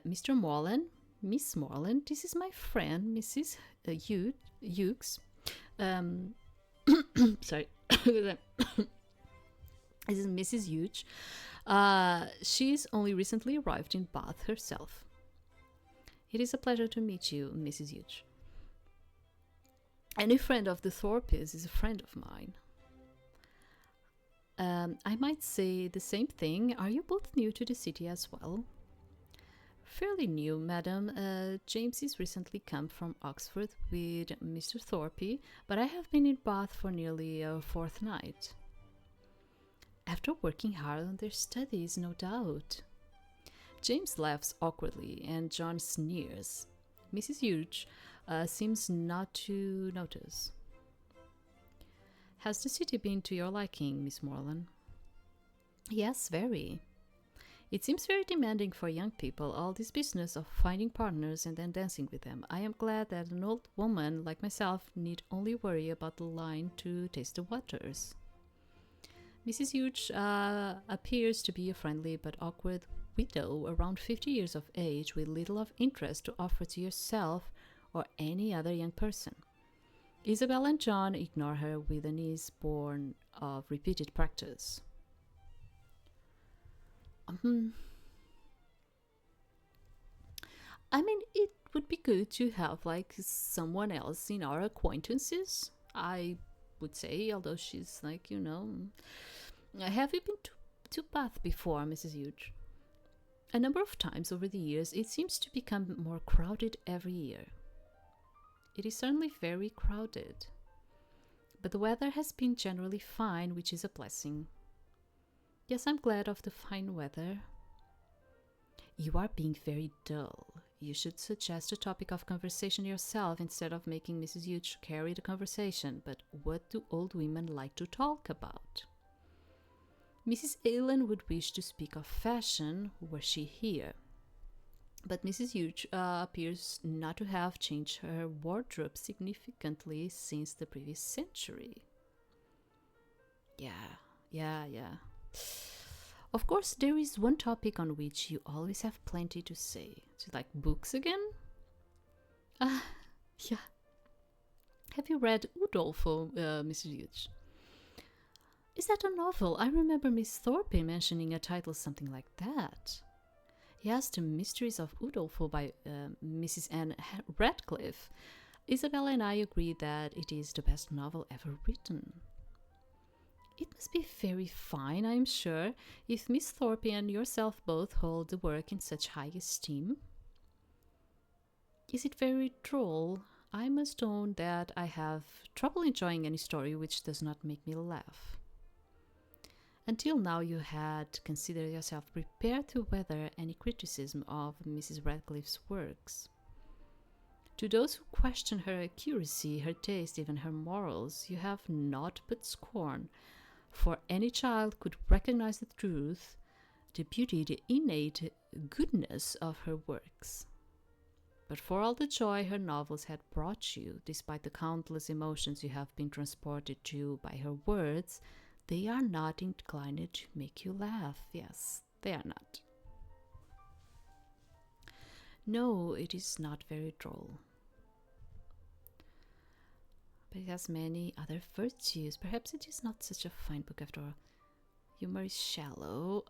Mr. Morland, Miss Morland, this is my friend, Mrs. Hughes. Sorry. This is Mrs. Hughes. She's only recently arrived in Bath herself. It is a pleasure to meet you, Mrs. Hughes. Any friend of the Thorpes is a friend of mine. I might say the same thing. Are you both new to the city as well? Fairly new, madam. James is recently come from Oxford with Mr. Thorpe, but I have been in Bath for nearly a fortnight. After working hard on their studies, no doubt. James laughs awkwardly, and John sneers. Mrs. Hughes seems not to notice. Has the city been to your liking, Miss Morland? Yes, very. It seems very demanding for young people, all this business of finding partners and then dancing with them. I am glad that an old woman like myself need only worry about the line to taste the waters. Mrs. Hughes appears to be a friendly but awkward widow around 50 years of age with little of interest to offer to yourself or any other young person. Isabel and John ignore her with an ease born of repeated practice. I mean, it would be good to have like someone else in our acquaintances, I would say, although she's like, have you been to Bath before, Mrs. Hughes? A number of times over the years. It seems to become more crowded every year. It is certainly very crowded. But the weather has been generally fine, which is a blessing. Yes, I'm glad of the fine weather. You are being very dull. You should suggest a topic of conversation yourself instead of making Mrs. Hughes carry the conversation. But what do old women like to talk about? Mrs. Allen would wish to speak of fashion were she here. But Mrs. Hughes appears not to have changed her wardrobe significantly since the previous century. Yeah. Of course, there is one topic on which you always have plenty to say. So, like books again? Yeah. Have you read Udolpho, Mrs. Hughes? Is that a novel? I remember Miss Thorpe mentioning a title something like that. Yes, The Mysteries of Udolpho by Mrs. Anne Radcliffe. Isabella and I agree that it is the best novel ever written. It must be very fine, I am sure, if Miss Thorpe and yourself both hold the work in such high esteem. Is it very droll? I must own that I have trouble enjoying any story which does not make me laugh. Until now you had considered yourself prepared to weather any criticism of Mrs. Radcliffe's works. To those who question her accuracy, her taste, even her morals, you have naught but scorn, for any child could recognize the truth, the beauty, the innate goodness of her works. But for all the joy her novels had brought you, despite the countless emotions you have been transported to by her words, they are not inclined to make you laugh. Yes, they are not. No, it is not very droll. But it has many other virtues. Perhaps it is not such a fine book after all. Humor is shallow.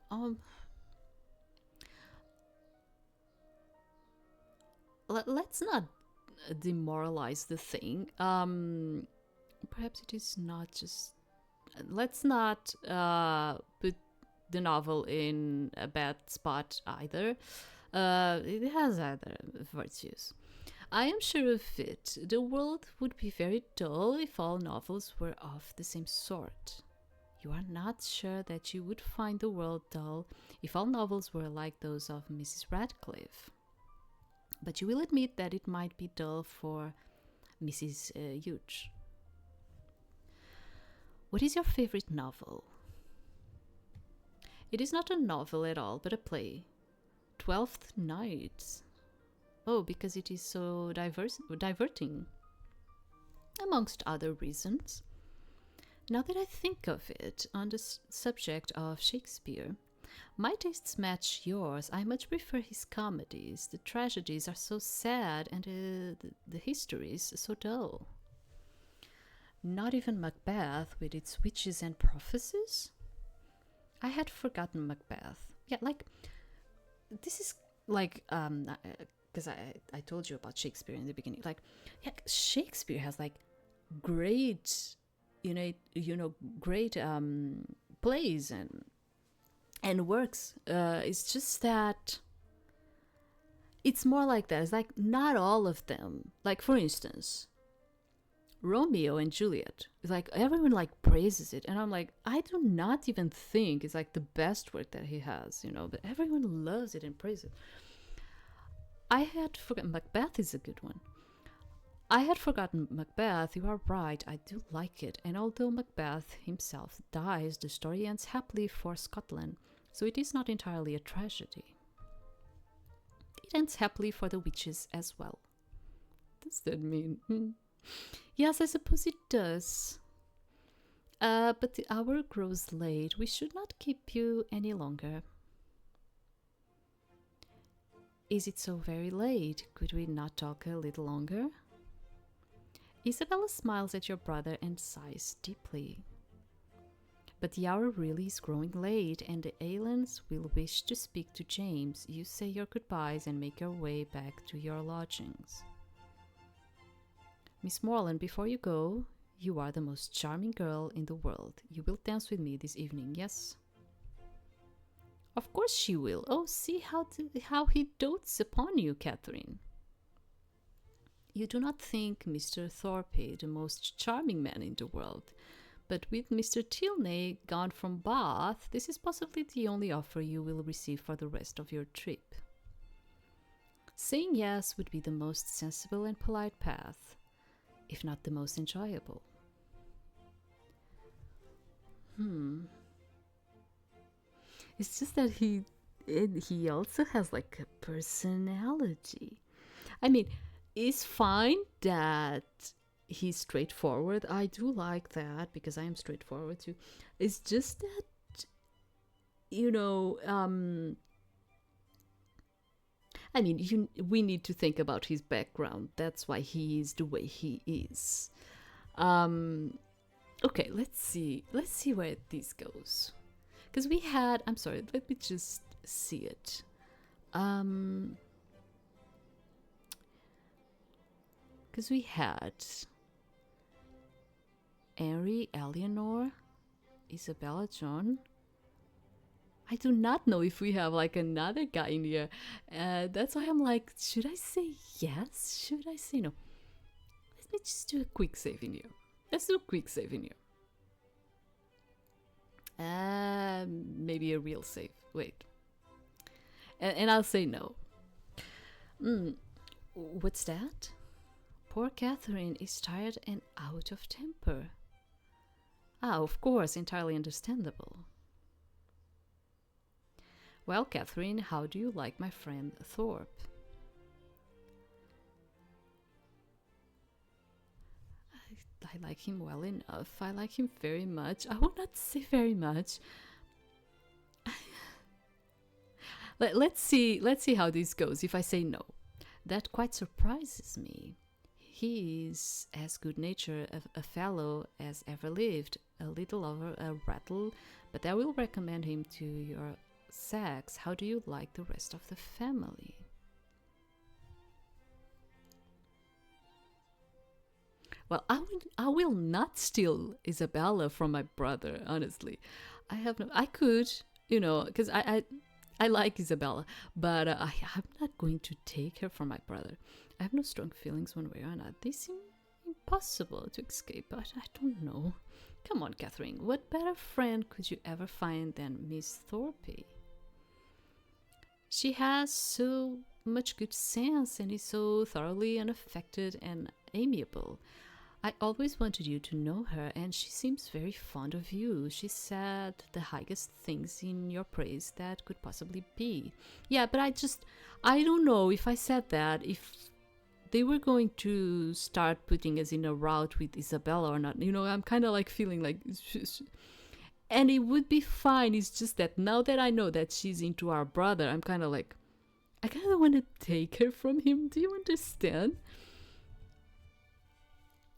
Let's not demoralize the thing. Perhaps it is not just. Let's not put the novel in a bad spot either. It has other virtues. I am sure of it. The world would be very dull if all novels were of the same sort. You are not sure that you would find the world dull if all novels were like those of Mrs. Radcliffe. But you will admit that it might be dull for Mrs. Hughes. What is your favorite novel? It is not a novel at all, but a play. 12th Night. Oh, because it is so diverting. Amongst other reasons. Now that I think of it, on the subject of Shakespeare, my tastes match yours. I much prefer his comedies. The tragedies are so sad and the histories so dull. Not even Macbeth with its witches and prophecies? I had forgotten Macbeth. Yeah, like, this is like, because I told you about Shakespeare in the beginning. Like, yeah, Shakespeare has like great, great plays and works. It's just that it's more like that. It's like not all of them. Like, for instance, Romeo and Juliet. It's like everyone like praises it, and I'm like, I do not even think it's like the best work that he has, but everyone loves it and praises it. I had forgotten Macbeth is a good one. I had forgotten Macbeth. You are right, I do like it. And although Macbeth himself dies, the story ends happily for Scotland, so it is not entirely a tragedy. It ends happily for the witches as well. Does that mean? Yes, I suppose it does. But the hour grows late. We should not keep you any longer. Is it so very late? Could we not talk a little longer? Isabella smiles at your brother and sighs deeply. But the hour really is growing late, and the Alans will wish to speak to James. You say your goodbyes and make your way back to your lodgings. Miss Morland, before you go, you are the most charming girl in the world. You will dance with me this evening, yes? Of course she will. Oh, see how he dotes upon you, Catherine. You do not think Mr. Thorpe the most charming man in the world, but with Mr. Tilney gone from Bath, this is possibly the only offer you will receive for the rest of your trip. Saying yes would be the most sensible and polite path, if not the most enjoyable. It's just that he also has like a personality. I mean, it's fine that he's straightforward. I do like that because I am straightforward too. It's just that, I mean, we need to think about his background. That's why he is the way he is. Okay, let's see where this goes. Because I'm sorry, let me just see it. Because we had Henry, Eleanor, Isabella, John. I do not know if we have like another guy in here. That's why I'm like, should I say yes? Should I say no? Let me just do a quick save in here. Let's do a quick save in here. Maybe a real save. Wait. And I'll say no. What's that? Poor Catherine is tired and out of temper. Ah, of course, entirely understandable. Well, Catherine, how do you like my friend Thorpe? I like him well enough. I like him very much. I would not say very much. Let's see how this goes if I say no. That quite surprises me. He is as good-natured a fellow as ever lived, a little over a rattle, but I will recommend him to your sex. How do you like the rest of the family? Well, I will not steal Isabella from my brother, honestly. I could, you know, because I like Isabella, but I'm not going to take her from my brother. I have no strong feelings one way or another. They seem impossible to escape, but I don't know. Come on, Catherine, what better friend could you ever find than Miss Thorpe? She has so much good sense and is so thoroughly unaffected and amiable. I always wanted you to know her, and she seems very fond of you. She said the highest things in your praise that could possibly be. Yeah, but I don't know if I said that, if they were going to start putting us in a route with Isabella or not. You know, I'm kind of like feeling like, and it would be fine. It's just that now that I know that she's into our brother, I'm kind of like, I kind of want to take her from him. Do you understand?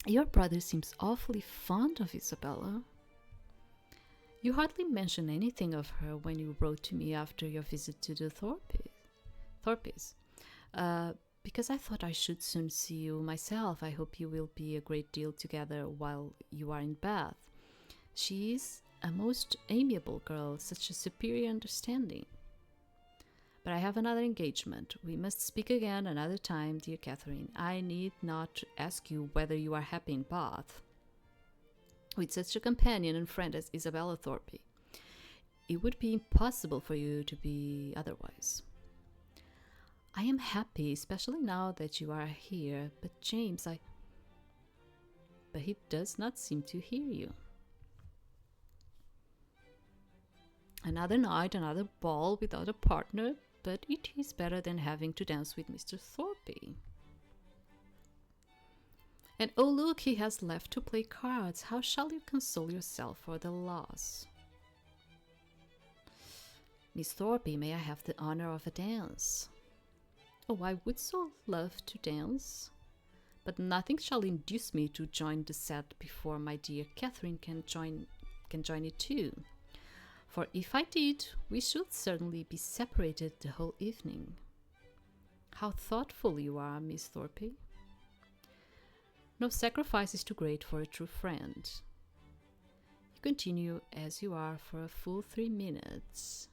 Your brother seems awfully fond of Isabella. You hardly mentioned anything of her when you wrote to me after your visit to the Thorpes. Because I thought I should soon see you myself. I hope you will be a great deal together while you are in Bath. She is a most amiable girl, such a superior understanding. But I have another engagement. We must speak again another time, dear Catherine. I need not ask you whether you are happy in Bath with such a companion and friend as Isabella Thorpe. It would be impossible for you to be otherwise. I am happy, especially now that you are here. But James, But he does not seem to hear you. Another night, another ball without a partner, but it is better than having to dance with Mr. Thorpe. And oh look, he has left to play cards. How shall you console yourself for the loss? Miss Thorpe, may I have the honor of a dance? Oh, I would so love to dance, but nothing shall induce me to join the set before my dear Catherine can join it too. For if I did, we should certainly be separated the whole evening. How thoughtful you are, Miss Thorpe. No sacrifice is too great for a true friend. You continue as you are for a full 3 minutes.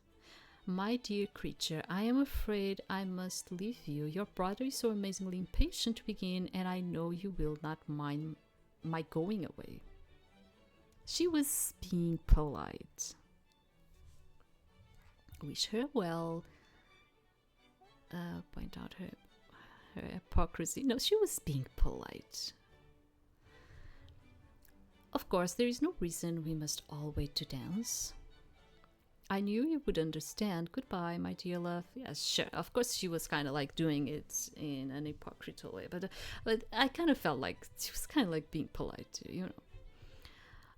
My dear creature, I am afraid I must leave you. Your brother is so amazingly impatient to begin, and I know you will not mind my going away. She was being polite. Wish her well. Point out her hypocrisy. No, she was being polite. Of course, there is no reason we must all wait to dance. I knew you would understand. Goodbye, my dear love. Yes, sure. Of course, she was kind of like doing it in an hypocritical way, but I kind of felt like she was kind of like being polite too, you know.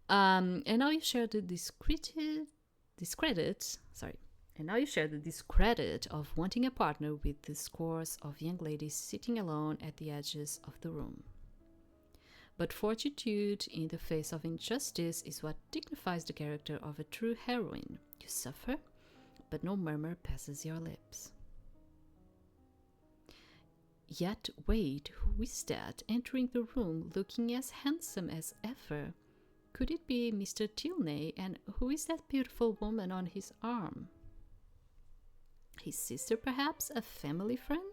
And now you share the discredit of wanting a partner with the scores of young ladies sitting alone at the edges of the room. But fortitude in the face of injustice is what dignifies the character of a true heroine. You suffer, but no murmur passes your lips. Yet wait, who is that entering the room looking as handsome as ever? Could it be Mr. Tilney, and who is that beautiful woman on his arm? His sister, perhaps, a family friend?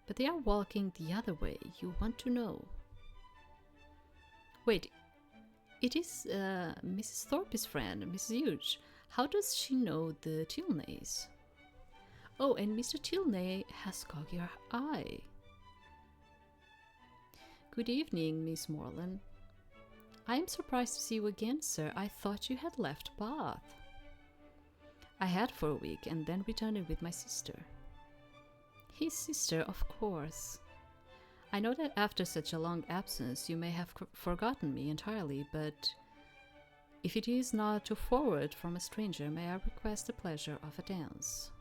But they are walking the other way, you want to know. Wait, it is Mrs. Thorpe's friend, Mrs. Hughes. How does she know the Tilneys? Oh, and Mr. Tilney has caught your eye. Good evening, Miss Morland. I am surprised to see you again, sir. I thought you had left Bath. I had for a week, and then returned with my sister. His sister, of course. I know that after such a long absence you may have forgotten me entirely, but if it is not too forward from a stranger, may I request the pleasure of a dance?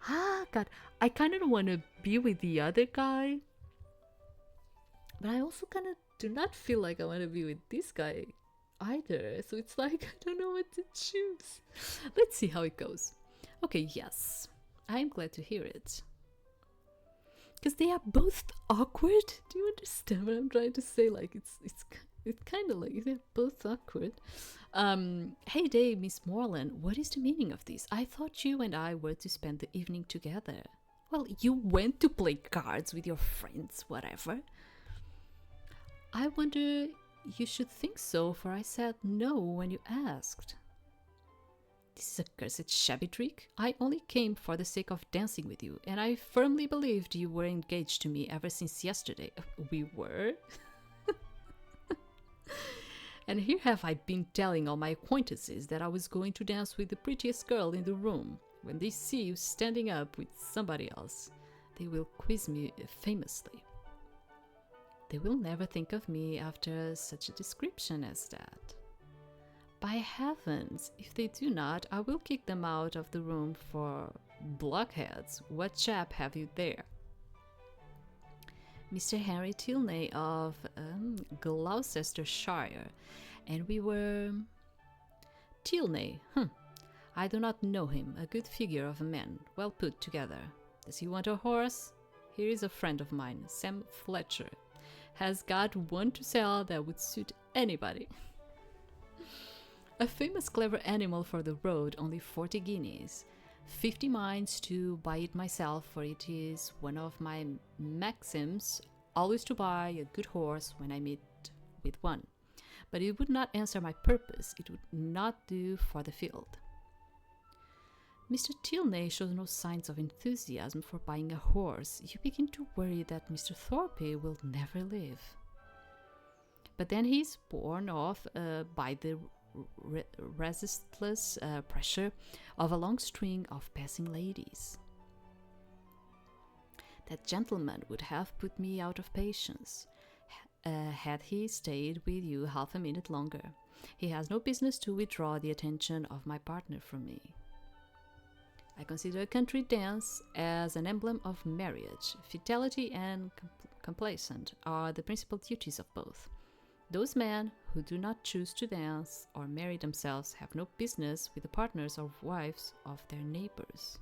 Ah, God, I kind of want to be with the other guy, but I also kind of do not feel like I want to be with this guy either. So it's like, I don't know what to choose. Let's see how it goes. Okay, yes, I am glad to hear it. Because they are both awkward. Do you understand what I'm trying to say? Like, It's kind of like they're both awkward. Hey day, Miss Morland, what is the meaning of this? I thought you and I were to spend the evening together. Well, you went to play cards with your friends, whatever. I wonder you should think so, for I said no when you asked. This is a cursed shabby trick. I only came for the sake of dancing with you, and I firmly believed you were engaged to me ever since yesterday. We were? And here have I been telling all my acquaintances that I was going to dance with the prettiest girl in the room. When they see you standing up with somebody else, they will quiz me famously. They will never think of me after such a description as that. By heavens, if they do not, I will kick them out of the room for blockheads. What chap have you there? Mr. Henry Tilney of Gloucestershire, and we were... Tilney, I do not know him, a good figure of a man, well put together. Does he want a horse? Here is a friend of mine, Sam Fletcher. Has got one to sell that would suit anybody. A famous clever animal for the road, only 40 guineas. 50 mines to buy it myself, for it is one of my maxims always to buy a good horse when I meet with one. But it would not answer my purpose, it would not do for the field. Mr. Tilney shows no signs of enthusiasm for buying a horse. You begin to worry that Mr. Thorpe will never live. But then he is borne off by the resistless pressure of a long string of passing ladies. That gentleman would have put me out of patience had he stayed with you half a minute longer. He has no business to withdraw the attention of my partner from me. I consider a country dance as an emblem of marriage. Fidelity and complacent are the principal duties of both. Those men who do not choose to dance or marry themselves have no business with the partners or wives of their neighbors.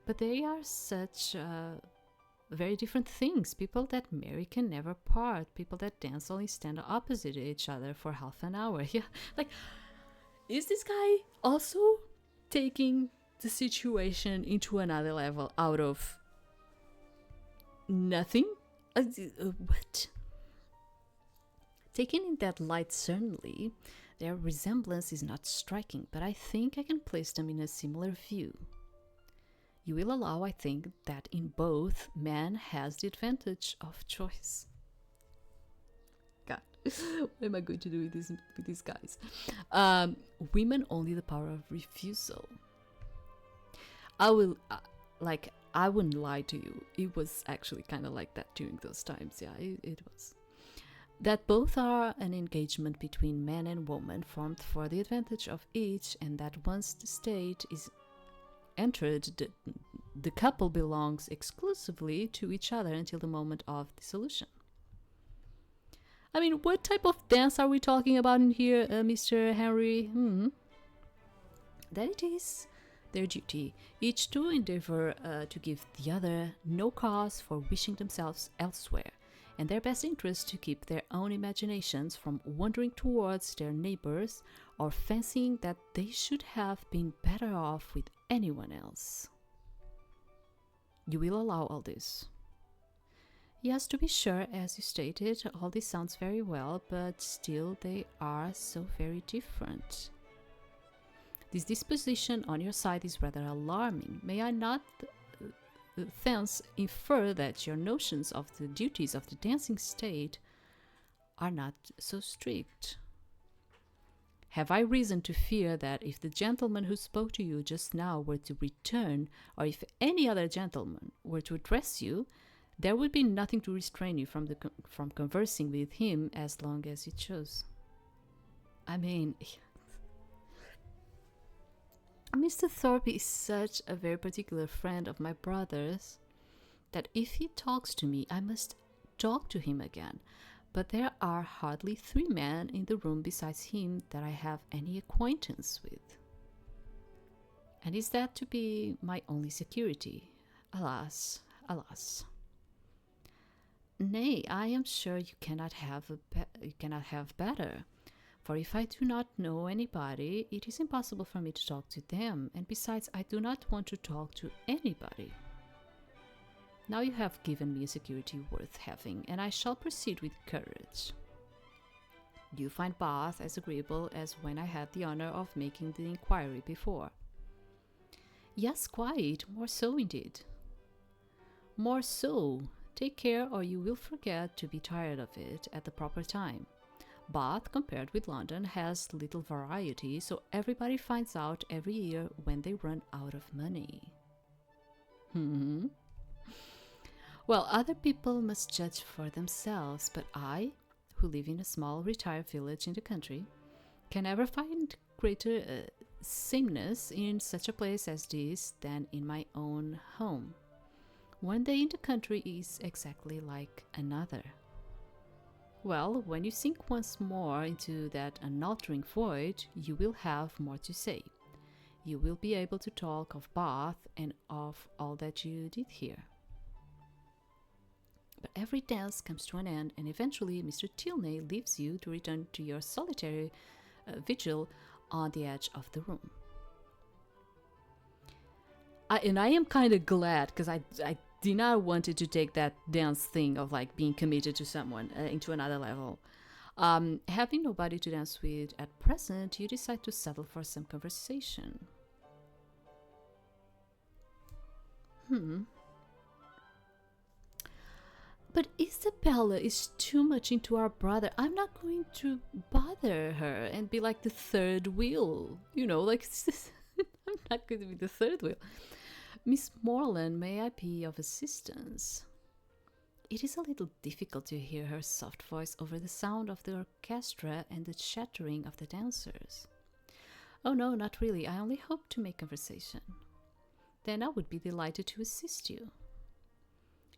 But they are such very different things. People that marry can never part. People that dance only stand opposite each other for half an hour. Yeah, like, is this guy also taking the situation into another level out of nothing? What? Taken in that light, certainly, their resemblance is not striking, but I think I can place them in a similar view. You will allow, I think, that in both, man has the advantage of choice. God, what am I going to do with these guys? Women only the power of refusal. I wouldn't lie to you. It was actually kind of like that during those times. Yeah, it was. That both are an engagement between man and woman formed for the advantage of each, and that once the state is entered, the couple belongs exclusively to each other until the moment of dissolution. I mean, what type of dance are we talking about in here, Mr. Henry? That it is their duty, each to endeavor to give the other no cause for wishing themselves elsewhere, and their best interest to keep their own imaginations from wandering towards their neighbors or fancying that they should have been better off with anyone else. You will allow all this? Yes, to be sure, as you stated, all this sounds very well, but still they are so very different. This disposition on your side is rather alarming. May I not thence infer that your notions of the duties of the dancing state are not so strict? Have I reason to fear that if the gentleman who spoke to you just now were to return, or if any other gentleman were to address you, there would be nothing to restrain you from conversing with him as long as you chose? I mean, Mr. Thorpe is such a very particular friend of my brother's that if he talks to me, I must talk to him again. But there are hardly 3 men in the room besides him that I have any acquaintance with. And is that to be my only security? Alas, alas. Nay, I am sure you cannot have better. For if I do not know anybody, it is impossible for me to talk to them, and besides, I do not want to talk to anybody. Now you have given me a security worth having, and I shall proceed with courage. Do you find Bath as agreeable as when I had the honor of making the inquiry before? Yes, quite, more so indeed. More so. Take care, or you will forget to be tired of it at the proper time. Bath, compared with London, has little variety, so everybody finds out every year when they run out of money. Hmm. Well, other people must judge for themselves, but I, who live in a small retired village in the country, can never find greater sameness in such a place as this than in my own home. One day in the country is exactly like another. Well, when you sink once more into that unaltering void, you will have more to say. You will be able to talk of Bath and of all that you did here. But every dance comes to an end, and eventually Mr. Tilney leaves you to return to your solitary vigil on the edge of the room. I am kind of glad, because I did not wanted to take that dance thing of like being committed to someone into another level. Having nobody to dance with at present, you decide to settle for some conversation. But Isabella is too much into our brother. I'm not going to bother her and be like the third wheel. You know, like, I'm not going to be the third wheel. Miss Morland, may I be of assistance? It is a little difficult to hear her soft voice over the sound of the orchestra and the chattering of the dancers. Oh no, not really. I only hope to make conversation. Then I would be delighted to assist you.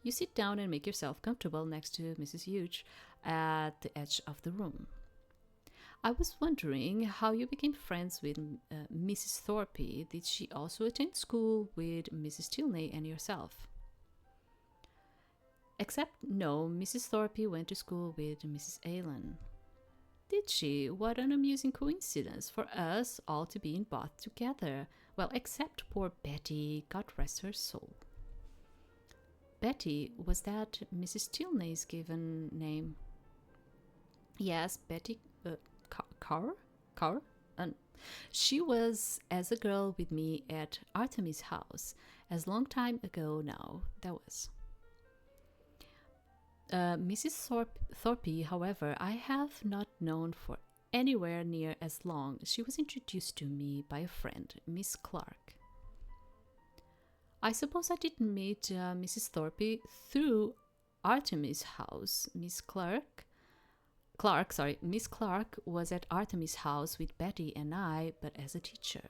You sit down and make yourself comfortable next to Mrs. Hughes at the edge of the room. I was wondering how you became friends with Mrs. Thorpe. Did she also attend school with Mrs. Tilney and yourself? Except, no, Mrs. Thorpe went to school with Mrs. Allen. Did she? What an amusing coincidence for us all to be in Bath together. Well, except poor Betty, God rest her soul. Betty, was that Mrs. Tilney's given name? Yes, Betty Carr? She was as a girl with me at Artemis House, as long time ago now, that was. Mrs. Thorpe, however, I have not known for anywhere near as long. She was introduced to me by a friend, Miss Clark. I suppose I did meet Mrs. Thorpe through Artemis House. Miss Clark was at Artemis House with Betty and I, but as a teacher.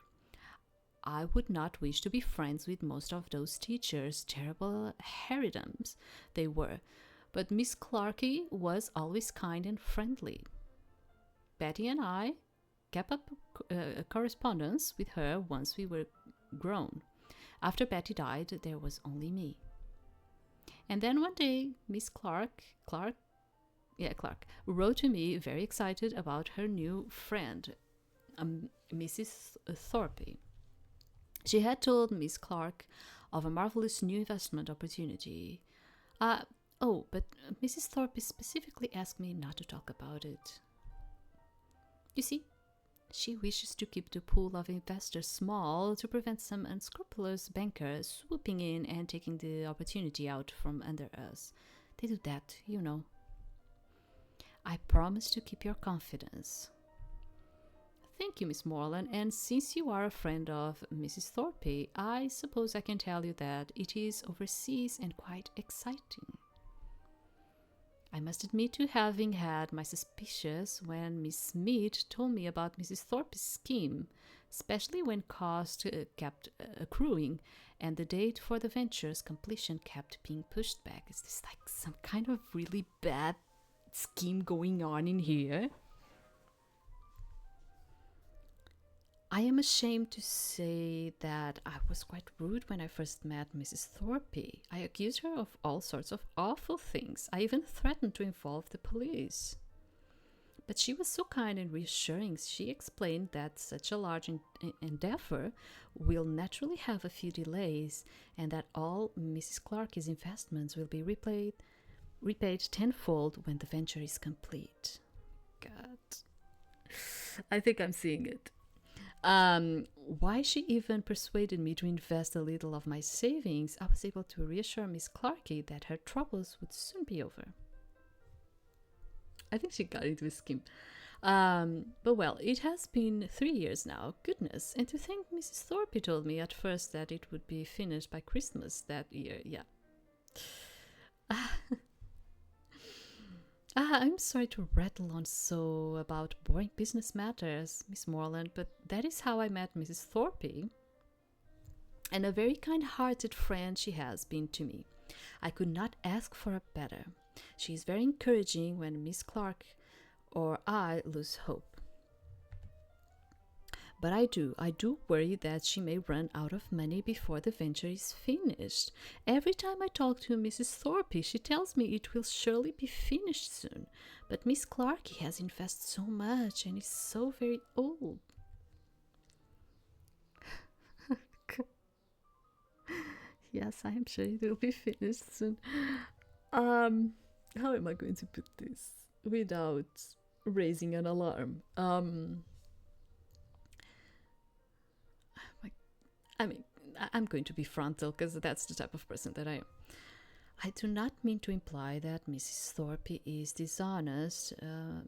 I would not wish to be friends with most of those teachers, terrible harridums they were, but Miss Clarkey was always kind and friendly. Betty and I kept up a correspondence with her once we were grown. After Betty died, there was only me. And then one day, Miss Clark wrote to me very excited about her new friend, Mrs. Thorpe. She had told Miss Clark of a marvelous new investment opportunity. But Mrs. Thorpe specifically asked me not to talk about it. You see, she wishes to keep the pool of investors small to prevent some unscrupulous banker swooping in and taking the opportunity out from under us. They do that, you know. I promise to keep your confidence. Thank you, Miss Morland, and since you are a friend of Mrs. Thorpe, I suppose I can tell you that it is overseas and quite exciting. I must admit to having had my suspicions when Miss Smith told me about Mrs. Thorpe's scheme, especially when cost kept accruing and the date for the venture's completion kept being pushed back. Is this like some kind of really bad scheme going on in here? I am ashamed to say that I was quite rude when I first met Mrs. Thorpe. I accused her of all sorts of awful things. I even threatened to involve the police. But she was so kind and reassuring. She explained that such a large endeavor will naturally have a few delays and that all Mrs. Clarke's investments will be repaid tenfold when the venture is complete. God, I think I'm seeing it. Why she even persuaded me to invest a little of my savings, I was able to reassure Miss Clarke that her troubles would soon be over. I think she got into a scheme. But well, it has been 3 years now. Goodness. And to think Mrs. Thorpe told me at first that it would be finished by Christmas that year. Yeah. I'm sorry to rattle on so about boring business matters, Miss Morland, but that is how I met Mrs. Thorpe. And a very kind-hearted friend she has been to me. I could not ask for a better. She is very encouraging when Miss Clarke or I lose hope. But I do worry that she may run out of money before the venture is finished. Every time I talk to Mrs. Thorpe, she tells me it will surely be finished soon. But Miss Clarke has invested so much and is so very old. Yes, I am sure it will be finished soon. How am I going to put this without raising an alarm? I'm going to be frontal because that's the type of person that I am. I do not mean to imply that Mrs. Thorpe is dishonest,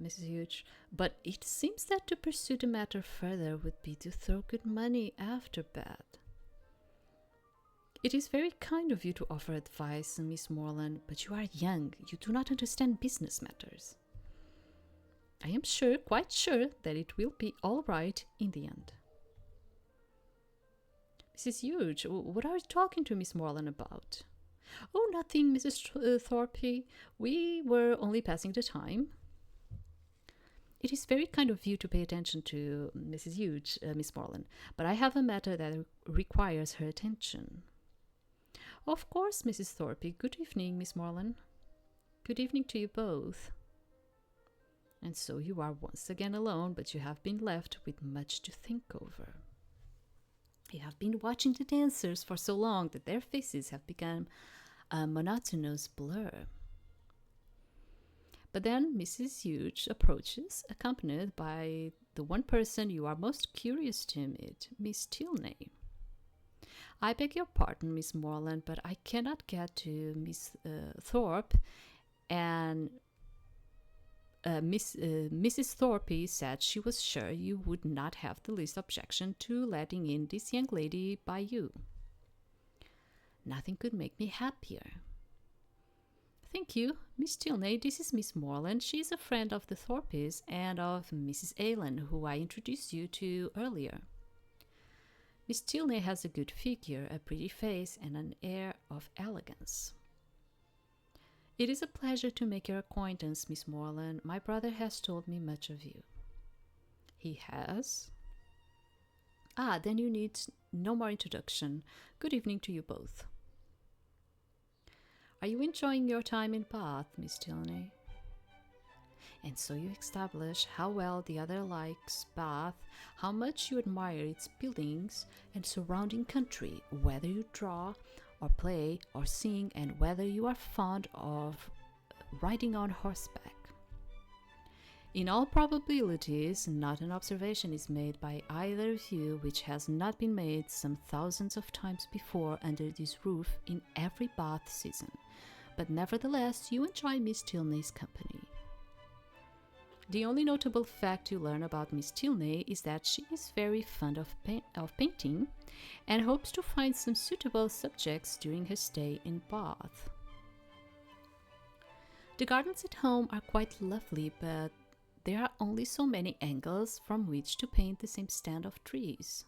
Mrs. Hughes, but it seems that to pursue the matter further would be to throw good money after bad. It is very kind of you to offer advice, Miss Morland, but you are young. You do not understand business matters. I am sure, quite sure, that it will be all right in the end. Mrs. Hughes, what are you talking to Miss Morland about? Oh, nothing, Mrs. Thorpe. We were only passing the time. It is very kind of you to pay attention to Mrs. Hughes, Miss Morland, but I have a matter that requires her attention. Of course, Mrs. Thorpe. Good evening, Miss Morland. Good evening to you both. And so you are once again alone, but you have been left with much to think over. You have been watching the dancers for so long that their faces have become a monotonous blur. But then Mrs. Hughes approaches, accompanied by the one person you are most curious to meet, Miss Tilney. I beg your pardon, Miss Morland, but I cannot get to Miss Thorpe, and Mrs. Thorpe said she was sure you would not have the least objection to letting in this young lady by you. Nothing could make me happier. Thank you, Miss Tilney. This is Miss Morland. She is a friend of the Thorpes and of Mrs. Allen, who I introduced you to earlier. Miss Tilney has a good figure, a pretty face, and an air of elegance. It is a pleasure to make your acquaintance, Miss Morland. My brother has told me much of you. He has? Then you need no more introduction. Good evening to you both. Are you enjoying your time in Bath, Miss Tilney? And so you establish how well the other likes Bath, how much you admire its buildings and surrounding country, whether you draw or play or sing, and whether you are fond of riding on horseback. In all probabilities, not an observation is made by either of you which has not been made some thousands of times before under this roof in every Bath season, but nevertheless you enjoy Miss Tilney's company. The only notable fact you learn about Miss Tilney is that she is very fond of painting and hopes to find some suitable subjects during her stay in Bath. The gardens at home are quite lovely, but there are only so many angles from which to paint the same stand of trees.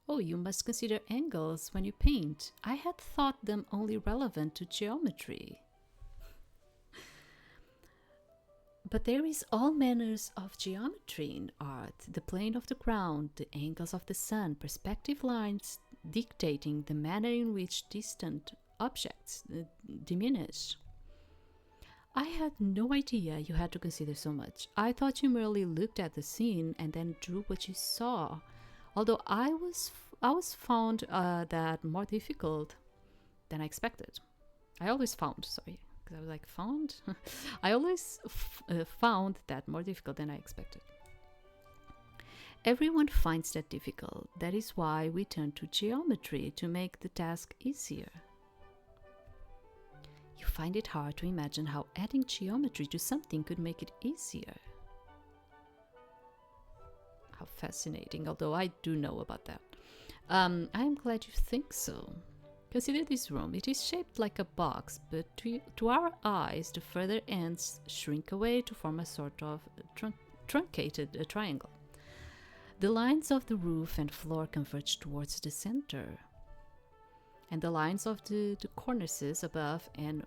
Oh, you must consider angles when you paint. I had thought them only relevant to geometry. But there is all manners of geometry in art, the plane of the ground, the angles of the sun, perspective lines dictating the manner in which distant objects diminish. I had no idea you had to consider so much. I thought you merely looked at the scene and then drew what you saw. Although I was found that more difficult than I expected. I always found, sorry, because I was like, found? I always found that more difficult than I expected. Everyone finds that difficult. That is why we turn to geometry to make the task easier. You find it hard to imagine how adding geometry to something could make it easier. How fascinating, although I do know about that. I am glad you think so. Consider this room. It is shaped like a box, but to our eyes, the further ends shrink away to form a sort of truncated triangle. The lines of the roof and floor converge towards the center, and the lines of the cornices above and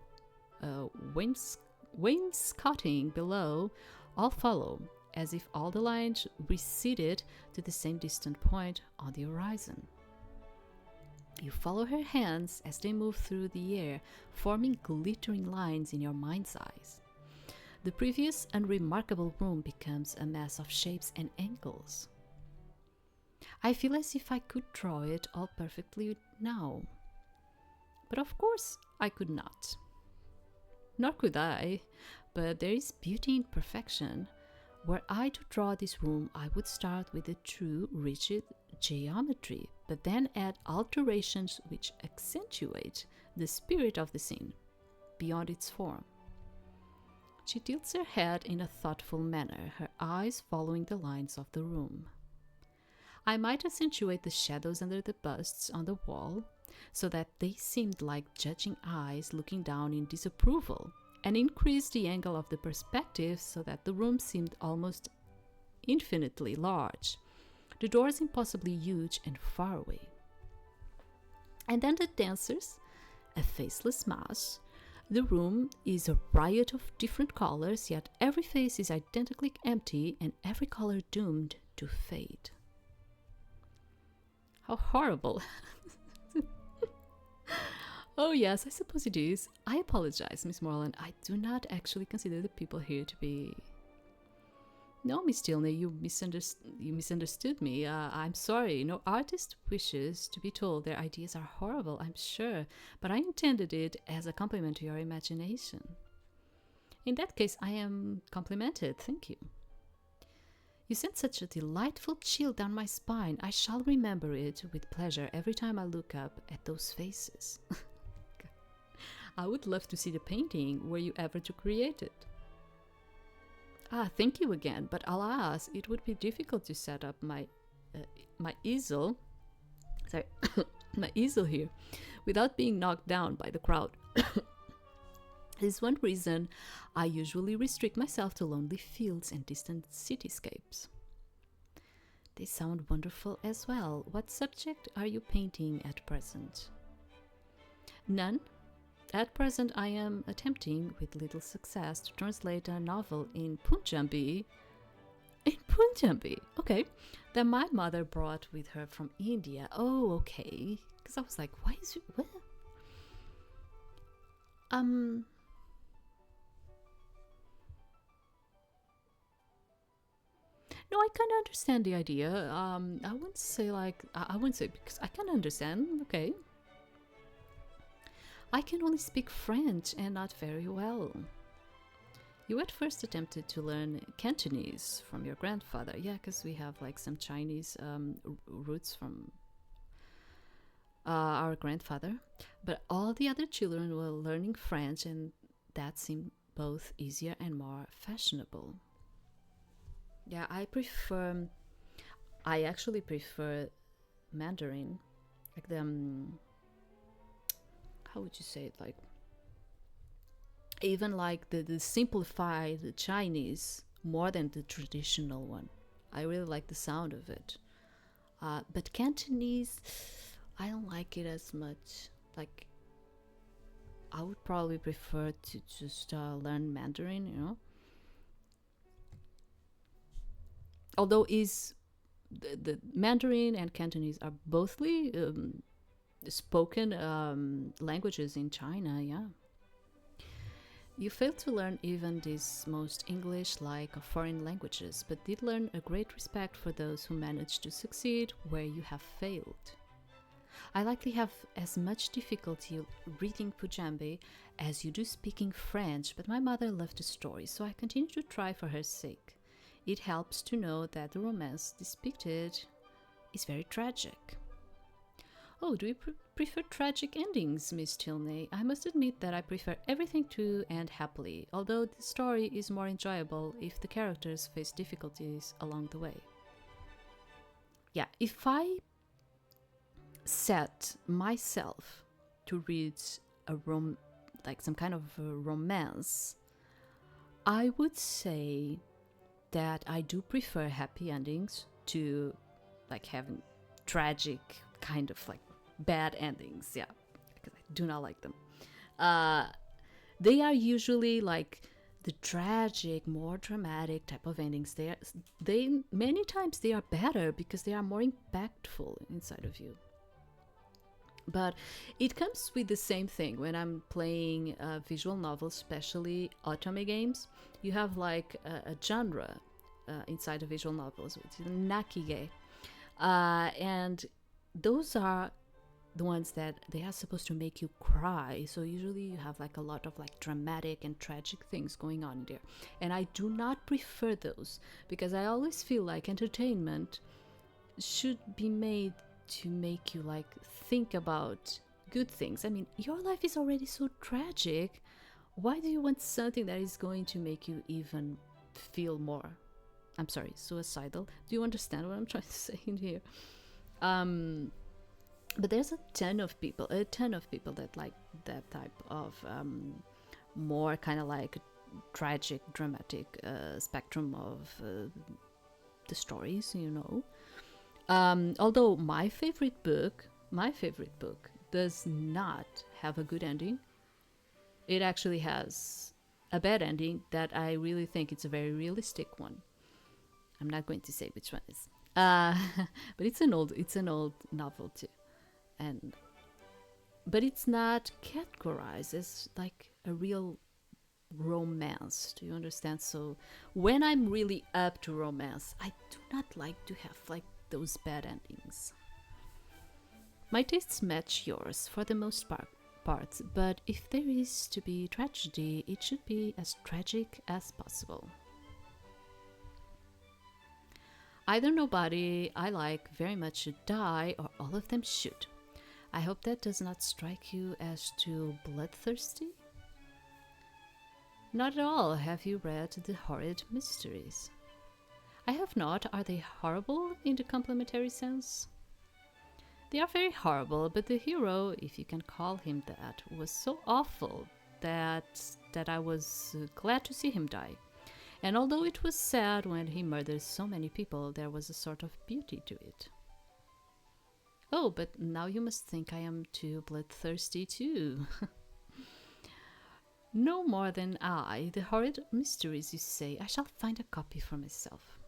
wainscoting below all follow, as if all the lines receded to the same distant point on the horizon. You follow her hands as they move through the air, forming glittering lines in your mind's eyes. The previous unremarkable room becomes a mass of shapes and angles. I feel as if I could draw it all perfectly now. But of course, I could not. Nor could I, but there is beauty in perfection. Were I to draw this room, I would start with the true, rigid geometry, but then add alterations which accentuate the spirit of the scene, beyond its form. She tilts her head in a thoughtful manner, her eyes following the lines of the room. I might accentuate the shadows under the busts on the wall, so that they seemed like judging eyes looking down in disapproval, and increase the angle of the perspective so that the room seemed almost infinitely large, the doors impossibly huge and far away. And then the dancers, a faceless mass. The room is a riot of different colors, yet every face is identically empty and every color doomed to fade. How horrible! Oh yes, I suppose it is. I apologize, Miss Morland. I do not actually consider the people here to be... No, Miss Tilney, you misunderstood me. I'm sorry. No artist wishes to be told their ideas are horrible, I'm sure, but I intended it as a compliment to your imagination. In that case, I am complimented. Thank you. You sent such a delightful chill down my spine. I shall remember it with pleasure every time I look up at those faces. I would love to see the painting. Were you ever to create it? Thank you again, but alas, it would be difficult to set up my easel, sorry, my easel here, without being knocked down by the crowd. This is one reason I usually restrict myself to lonely fields and distant cityscapes. They sound wonderful as well. What subject are you painting at present? None. At present, I am attempting, with little success, to translate a novel in Punjabi. In Punjabi? Okay. That my mother brought with her from India. Oh, okay. Because I was like, why is it... What? No, I kind of understand the idea. I wouldn't say because I can understand. Okay. I can only speak French and not very well. You at first attempted to learn Cantonese from your grandfather. Yeah, because we have like some Chinese roots from our grandfather. But all the other children were learning French, and that seemed both easier and more fashionable. Yeah, I actually prefer Mandarin. Like how would you say it? Like, even like the simplified Chinese more than the traditional one. I really like the sound of it. But Cantonese, I don't like it as much. Like, I would probably prefer to just learn Mandarin, although is the Mandarin and Cantonese are bothly spoken languages in China, yeah. You failed to learn even these most English-like foreign languages, but did learn a great respect for those who managed to succeed where you have failed. I likely have as much difficulty reading Pujambe as you do speaking French, but my mother loved the story, so I continue to try for her sake. It helps to know that the romance depicted is very tragic. Oh, do you prefer tragic endings, Miss Tilney? I must admit that I prefer everything to end happily, although the story is more enjoyable if the characters face difficulties along the way. Yeah, if I set myself to read like some kind of romance, I would say that I do prefer happy endings to like having tragic kind of like bad endings, yeah, because I do not like them. They are usually like the tragic, more dramatic type of endings. They many times they are better because they are more impactful inside of you. But it comes with the same thing when I'm playing visual novels, especially otome games. You have like a genre inside of visual novels, which is nakige, and those are the ones that they are supposed to make you cry. So usually you have like a lot of like dramatic and tragic things going on there, and I do not prefer those because I always feel like entertainment should be made to make you like think about good things. I mean, your life is already so tragic. Why do you want something that is going to make you even feel more, I'm sorry, suicidal? Do you understand what I'm trying to say in here? But there's a ton of people that like that type of more kind of like tragic, dramatic spectrum of the stories, you know. Although my favorite book does not have a good ending. It actually has a bad ending that I really think it's a very realistic one. I'm not going to say which one is. But it's an old novel too. But it's not categorized as like a real romance. Do you understand? So when I'm really up to romance, I do not like to have like those bad endings. My tastes match yours for the most part, but if there is to be tragedy, it should be as tragic as possible. Either nobody I like very much should die, or all of them should. I hope that does not strike you as too bloodthirsty. Not at all. Have you read The Horrid Mysteries? I have not. Are they horrible in the complimentary sense? They are very horrible, but the hero, if you can call him that, was so awful that I was glad to see him die. And although it was sad when he murdered so many people, there was a sort of beauty to it. Oh, but now you must think I am too bloodthirsty too. No more than I. The Horrid Mysteries, you say. I shall find a copy for myself.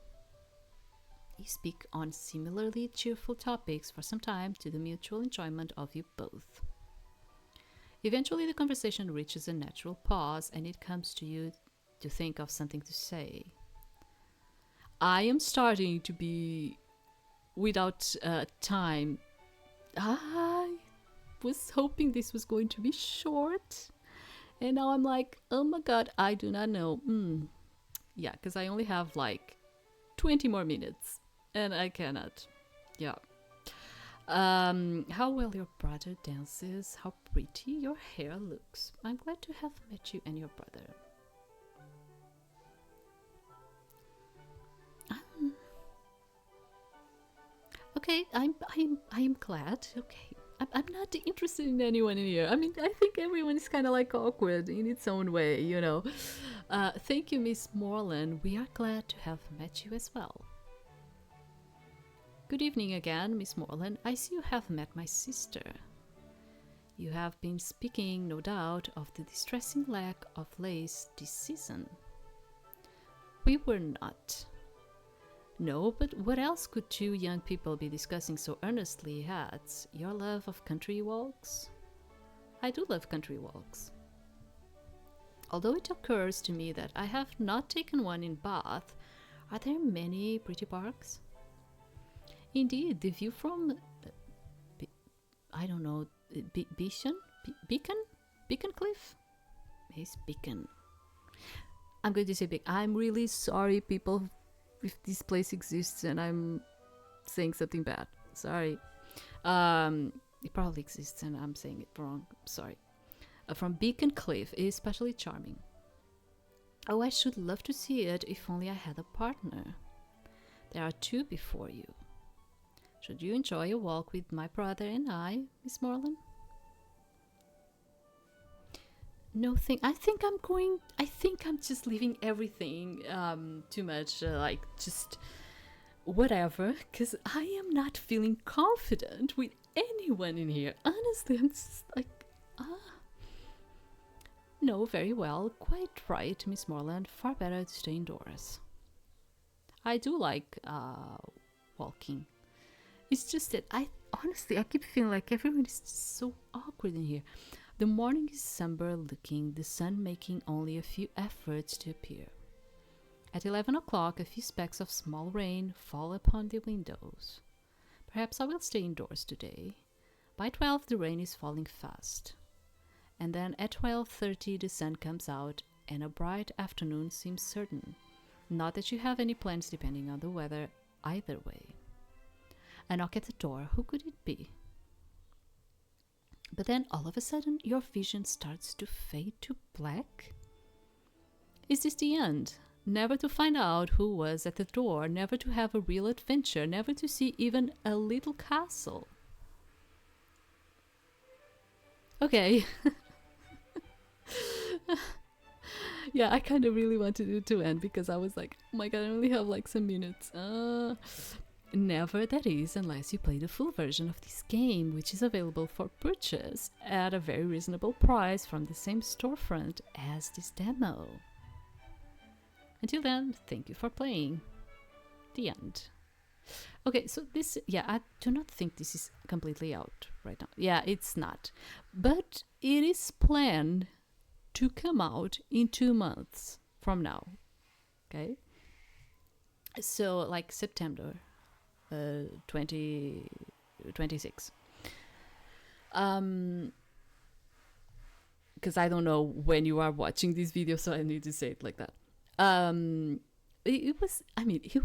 You speak on similarly cheerful topics for some time to the mutual enjoyment of you both. Eventually the conversation reaches a natural pause and it comes to you to think of something to say. I am starting to be without time. I was hoping this was going to be short, and now I'm like, oh my god, I do not know. Yeah, because I only have like 20 more minutes, and I cannot. Yeah. How well your brother dances, how pretty your hair looks. I'm glad to have met you and your brother. Okay, I'm glad. Okay, I'm not interested in anyone in here. I mean, I think everyone is kind of like awkward in its own way, you know. Thank you, Miss Morland. We are glad to have met you as well. Good evening again, Miss Morland. I see you have met my sister. You have been speaking, no doubt, of the distressing lack of lace this season. We were not. No, but what else could two young people be discussing so earnestly, Hats? Your love of country walks? I do love country walks. Although it occurs to me that I have not taken one in Bath, are there many pretty parks? Indeed, the view from, I don't know, Beacon Cliff? It's Beacon. I'm going to say Beacon. I'm really sorry, people, if this place exists and I'm saying something bad. Sorry. It probably exists and I'm saying it wrong. Sorry. From Beacon Cliff is especially charming. Oh, I should love to see it if only I had a partner. There are two before you. Should you enjoy a walk with my brother and I, Miss Morland? No thing. I think I'm just leaving everything too much like just whatever, because I am not feeling confident with anyone in here. Honestly, I'm just like, No, very well. Quite right, Miss Morland. Far better to stay indoors. I do like walking. It's just that I keep feeling like everyone is just so awkward in here. The morning is somber looking, the sun making only a few efforts to appear. At 11 o'clock, a few specks of small rain fall upon the windows. Perhaps I will stay indoors today. By 12, the rain is falling fast. And then at 12:30, the sun comes out, and a bright afternoon seems certain. Not that you have any plans depending on the weather either way. A knock at the door. Who could it be? But then all of a sudden, your vision starts to fade to black. Is this the end? Never to find out who was at the door, never to have a real adventure, never to see even a little castle. Okay. Yeah, I kind of really wanted it to end because I was like, oh my god, I only have like some minutes. Never, that is, unless you play the full version of this game, which is available for purchase at a very reasonable price from the same storefront as this demo. Until then, thank you for playing. The end. Okay, so this, yeah, I do not think this is completely out right now. Yeah, it's not. But it is planned to come out in 2 months from now. Okay? So, like September 2026. Because I don't know when you are watching this video, so I need to say it like that. It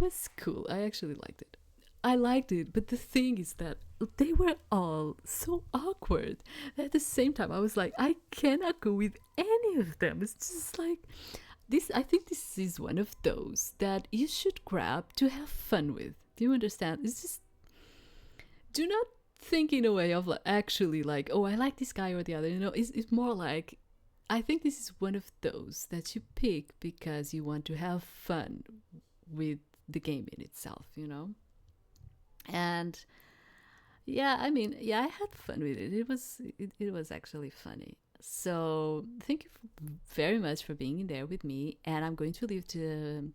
was cool. I actually liked it. I liked it, but the thing is that they were all so awkward. At the same time, I was like, I cannot go with any of them. It's just like this. I think this is one of those that you should grab to have fun with. Do you understand? It's just, do not think in a way of like, actually like, oh, I like this guy or the other. You know, it's more like, I think this is one of those that you pick because you want to have fun with the game in itself, you know? And yeah, I mean, yeah, I had fun with it. It was actually funny. So thank you very much for being in there with me. And I'm going to leave the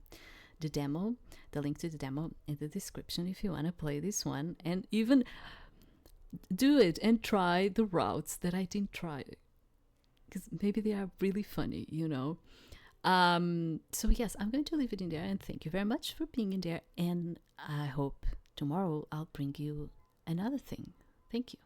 demo, the link to the demo in the description if you want to play this one. And even do it and try the routes that I didn't try. Because maybe they are really funny, you know. So yes, I'm going to leave it in there, and thank you very much for being in there, and I hope tomorrow I'll bring you another thing. Thank you.